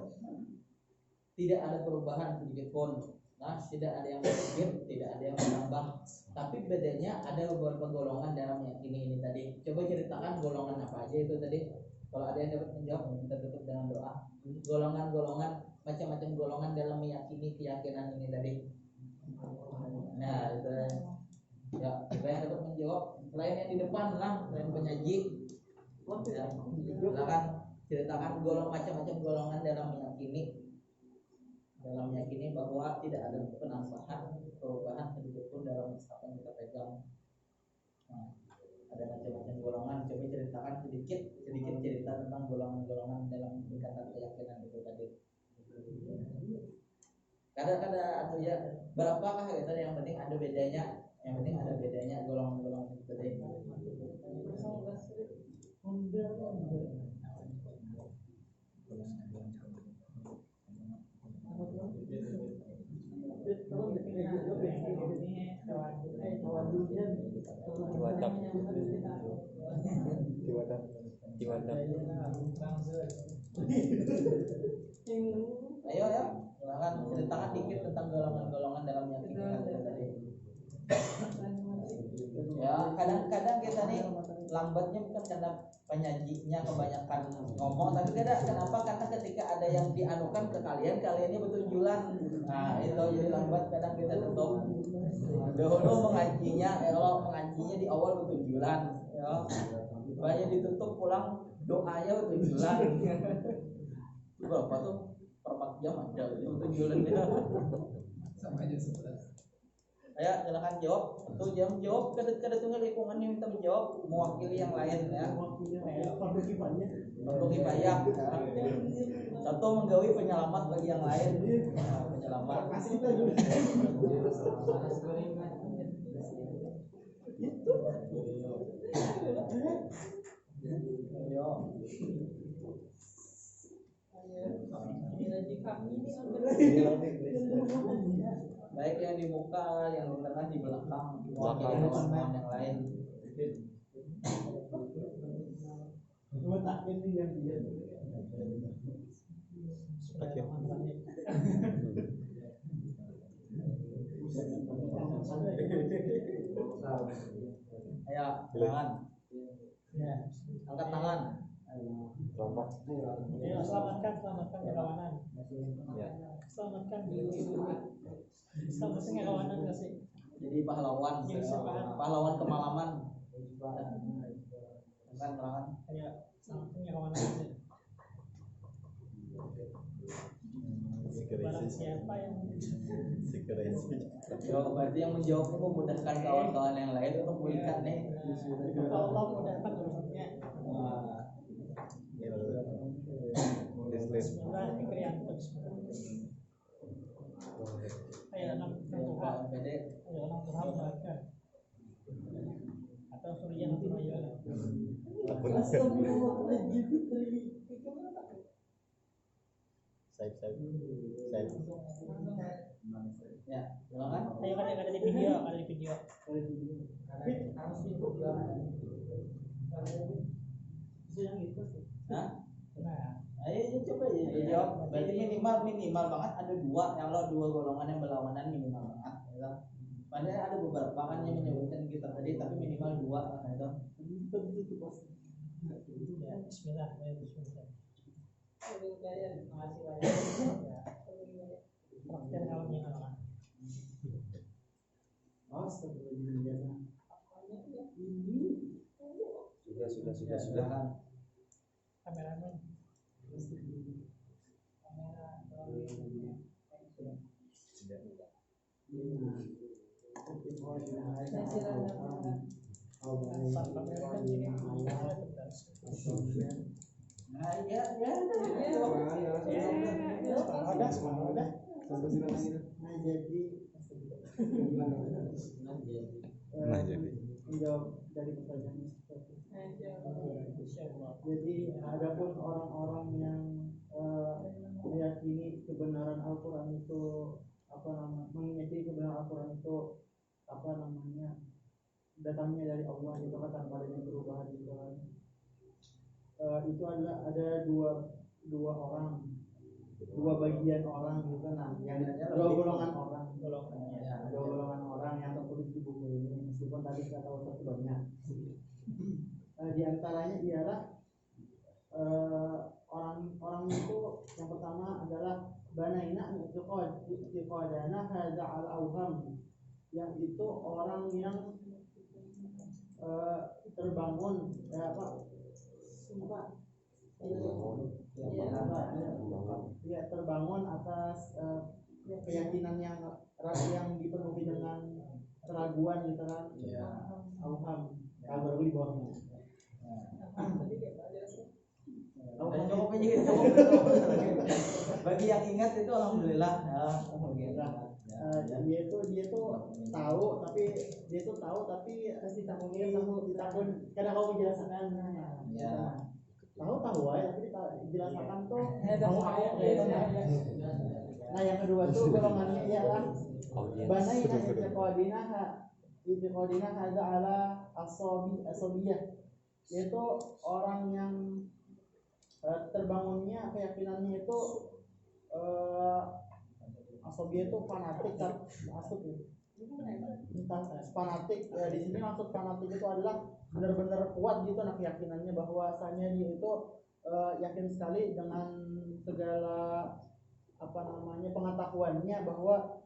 tidak ada perubahan sedikit pun. Nah, tidak ada yang sedikit, tidak ada yang menambah. Tapi bedanya ada beberapa golongan dalam meyakini ini tadi. Coba ceritakan golongan apa aja itu tadi. Kalau ada yang dapat menjawab, kita tutup dengan doa. Golongan-golongan, macam-macam golongan dalam meyakini keyakinan ini tadi. Nah, itu ya, siapa yang dapat menjawab? Selain yang di depan lah, selain penyaji, ya, silakan ceritakan macam-macam golongan dalam meyakini bahwa tidak ada perubahan sedikit pun dalam apa yang kita pegang. Nah, ada macam-macam golongan. Coba ceritakan sedikit cerita tentang golongan-golongan dalam ikatan keyakinan itu tadi. Ada atau ya berapakah gitu, yang penting ada bedanya golongan-golongan itu tadi. Ayo ya, silakan ceritakan dikit tentang golongan-golongan dalam keyakinan itu tadi. Ya, kadang-kadang kita nih lambatnya bukan karena penyajinya kebanyakan ngomong, tapi kenapa? Karena ketika ada yang dianukan ke kaliannya betujulan. Nah, itu jadi lambat kadang kita tutup. Dahulu mengajinya di awal betujulan, ya. Banyak ditutup pulang doanya betujulan. Berapa tuh? Per 4 jam ada betujulan ya. Sama aja 11. Ayo silakan jawab. Tuh jawab kada tunggal lingkungan yang minta menjawab mewakili yang lain ya. Fardu kifayah. Satu menggawi penyelamat bagi yang lain. Penyelamat. Baik yang di muka, yang di tengah, di belakang, mewakili teman-teman yang lain. Ayo, tangan. Angkat tangan. Selamatkan relawanan. Selamatkan relawanan nggak sih? Jadi pahlawan kemalaman. Angkat tangan. Ayo, selamatkan relawanan. Barang siapa yang berarti yang menjawab itu memudahkan kawan-kawan yang lain untuk melihat nih. Allah mudahkan urusannya. Bismillah, ayo anak Tuhan. Ayo anak Tuhan belajar. Atau Surya nanti ayo. Ya, silakan. Ayo ada di video. Nah, ayo coba ya jawab. Berarti minimal banget ada dua. Kalau dua golongan yang berlawanan minimal banget. Ya. Padahal ada beberapa kan yang menyebutkan kita tadi, tapi minimal dua lah itu. Ya, Bismillah. Sudah. Kameramen. Menjawab dari pertanyaan jadi adapun orang-orang yang meyakini kebenaran Al-Quran itu meyakini kebenaran Al-Quran itu datangnya dari Allah itu kan tanpa adanya perubahan gitu kan. Itu adalah ada dua bagian orang gitu kan, dua golongan orang yang tertulis di buku ini, meskipun tadi kita tahu satu banyak. Di antaranya ialah orang itu yang pertama adalah banaina i'tiqadana hadza al-awham, yang itu orang yang terbangun ya terbangun atas keyakinan yang dipenuhi dengan keraguan gitu kan. Auham baru di bawahnya. Cukup aja gitu. Bagi yang ingat itu alhamdulillah. Alhamdulillah. Dia tuh tahu tapi ditakun kadang kamu menjelaskan tahu aja tapi dijelaskan tuh kamu nah yang kedua tuh golongannya ialah banaina itiqadina hadza ala asobiyah, yaitu orang yang terbangunnya keyakinannya itu asobiyah itu fanatik masuk ya. Fanatik di sini maksud fanatik itu adalah benar-benar kuat gitu nah keyakinannya bahwasanya dia itu yakin sekali dengan segala pengetahuannya bahwa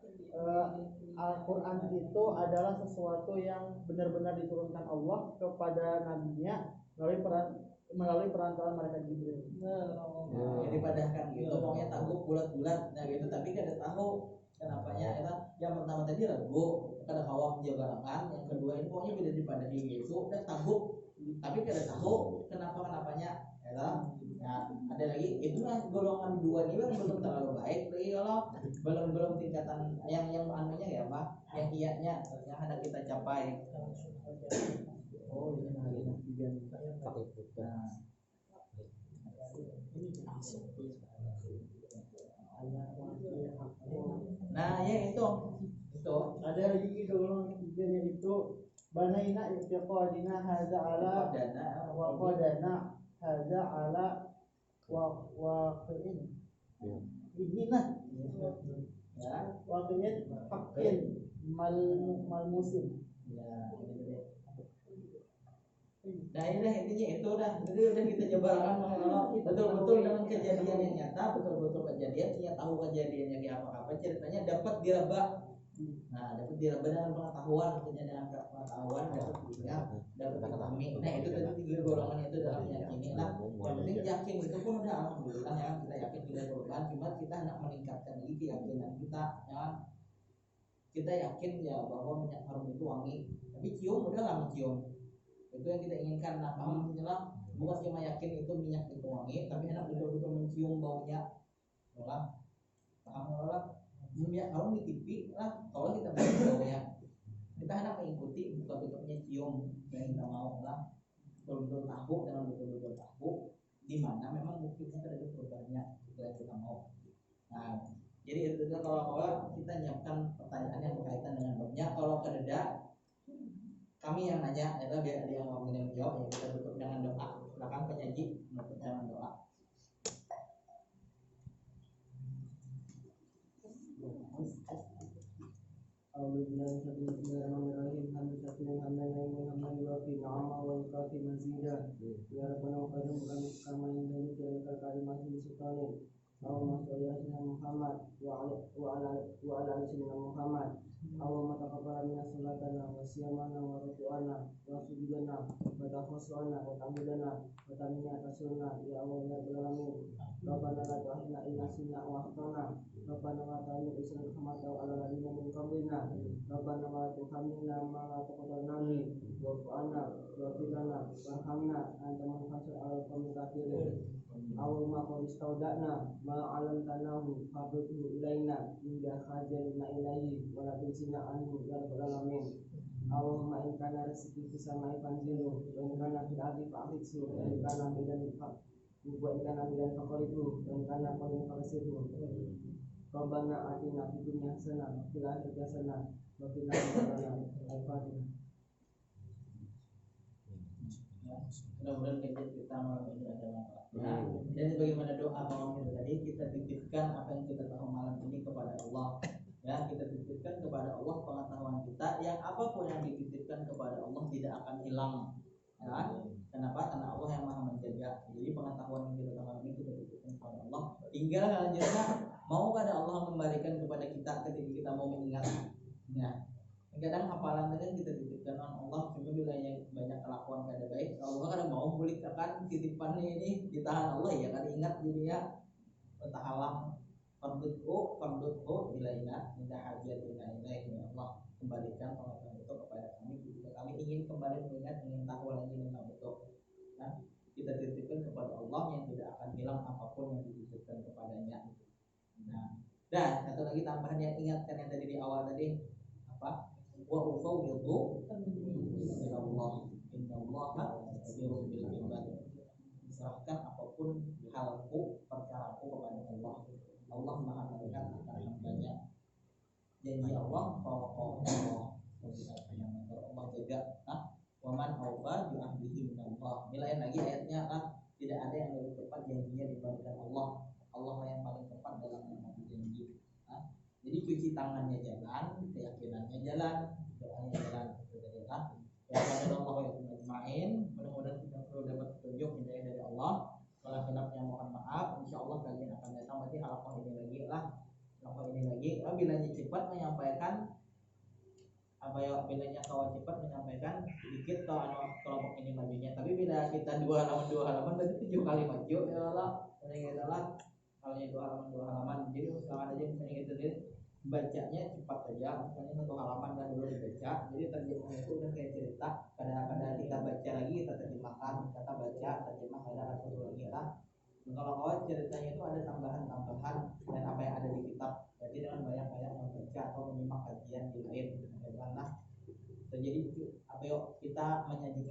Al-Quran itu adalah sesuatu yang benar-benar diturunkan Allah kepada nabinya melalui perantaraan malaikat Jibril. Jadi padahkan gitu, pokoknya tahu bulat-bulat, nah gitu. Tapi kada tahu kenapanya. Yang pertama tadi ragu, kada kawam jagarangan. Yang kedua ini pokoknya beda daripada gitu, udah tahu, tapi kada tahu kenapanya. Nah, ada lagi itulah golongan dua ini kan belum terlalu baik. Lagi kalau belum tingkatan yang anunya ya Pak, yang iyanya yang hendak kita capai. Oh ini nah ya itu ada lagi golongan ketiga yaitu banaina itiqadina hadza ala wa qadana hadza ala wa ini waktunya hakin mal musim. Nah ini intinya itu jadi udah kita jabarkan betul-betul dengan kejadian yang nyata, betul-betul kejadian, dia tahu kejadiannya kayak apa ceritanya dapat diraba. Nah dapat diraba dengan pengetahuan, maksudnya dengan pengetahuan dapat dipahami. Nah itu tadi tiga golongan itu dalam meyakini lah. Yang penting yakin itu pun udah alhamdulillah ya, kita yakin tidak berubah, cuma kita hendak meningkatkan lagi keyakinan kita ya. Kita yakin ya bahwa minyak harum itu wangi, tapi cium udah lama cium. Itu yang kita inginkan. Nah paham menyelam bukan cuma yakin itu minyak itu wangi, tapi enak betul-betul mencium baunya. Paham lah minyak harum di TV lah, kalau kita baunya kita enak mengikuti betul-betulnya cium yang kita mau lah, betul-betul tahu dengan betul-betul tahu di mana memang buktinya ada perubahannya itu yang kita mau. Nah jadi itu kalau kita nyiapkan pertanyaan yang berkaitan dengan babnya. Kalau kededa kami yang nanya, biar ada yang mau menjawab, ya kita tutup dengan doa. Silakan penyaji menutup dengan doa. Allahumma taqabbal minna salatana wa siyamana wa ruku'ana wa sujudana wa tafassuana wa tamidana wa tamina tasulna ya Allah ya Rabbal alamin. Rabbana la tu'akhidna in nasina wa akhtana. Rabbana la tahmil isran kama ta'ala ladina min qablina. Rabbana la tuhammilna ma la taqdir lana wa'fu 'anna waghfir lana warhamna anta man fasal 'alal qawmil kafirin. Allahumma qad istauda'na ma 'alamtanahu fabidhu ilaina inda hajalina ilaihi wa la tunsina anhu ya Rabbal alamin. Allahumma in kana rizqi fis samai fanzilu wa in kana fil ardi fa'ridhu wa in kana bidan faqridu wa in kana qalin faqsidu. Rabbana atina fid dunya hasanah wa fil akhirati hasanah wa qina adzabannar. Al-Fatihah. Mudah-mudahan kita malam ini ada manfaat. Dan bagaimana doa malam itu tadi kita titipkan apa yang kita tahu malam ini kepada Allah. Ya, kita titipkan kepada Allah pengetahuan kita, yang apapun yang dititipkan kepada Allah tidak akan hilang. Ya, kenapa? Karena Allah yang Maha menjaga. Jadi pengetahuan yang kita tahu ini kita titipkan kepada Allah. Tinggal selanjutnya mau kada Allah memberikan kepada kita ketika kita mau mengingat. Ya, kadang hafalan tadi kita titipkan Allah, cuma bila yang banyak misalkan titipannya ini ditahan Allah ya kan, ingat jadinya tahalam fardutku ilaina minta hajatina ilaihi ya Allah, kembalikan pengetahuan itu kepada kami jika kami ingin kembali mengingat, ingin tahu lagi tentang itu. Nah, kita titipkan kepada Allah yang tidak akan hilang apapun yang dititipkan kepadanya. Nah, dan satu lagi tambahan yang ingatkan yang tadi di awal tadi apa? Wa ufawwidu ila Allah innallaha basirun bil ibad. Serahkan apapun halku, perkaraku kepada Allah. Allah Maha melihat akan hambanya. Janji Allah kalau Allah jaga. Nah, waman aufa bi ahdihi minallah. Ini lain lagi ayatnya kan, tidak ada yang lebih tepat janjinya dibandingkan Allah. Allah lah yang paling tepat dalam menepati janji. Nah, jadi cuci tangannya jalan, keyakinannya jalan, doanya jalan, gitu kan. Ya Allah ya main, mudah-mudahan kita perlu dapat petunjuk hidayah dari Allah. Kalau khilafnya mohon maaf, insya Allah kalian akan datang berarti halaqah ini lagi lah. Halaqah ini lagi, bilanya cepat menyampaikan apa ya, bilanya kawan cepat menyampaikan dikit kalau kelompok ini majunya, tapi bila kita dua halaman berarti 7 kali maju ya Allah, ini adalah kalau 2 halaman, jadi misalkan aja misalnya gitu deh, bacanya cepat saja, misalnya 1 halaman dan dulu dibaca, jadi terjemahnya itu udah kayak cerita, kadang-kadang kita baca lagi, kita terjemahkan, kata baca, terjemah, ada satu lagi lah. Dan kalau kawan ceritanya itu ada tambahan-tambahan dan apa yang ada di kitab, jadi dengan banyak-banyak membaca atau menyimak kajian di lain, karena terjadi apa yuk kita menyajikan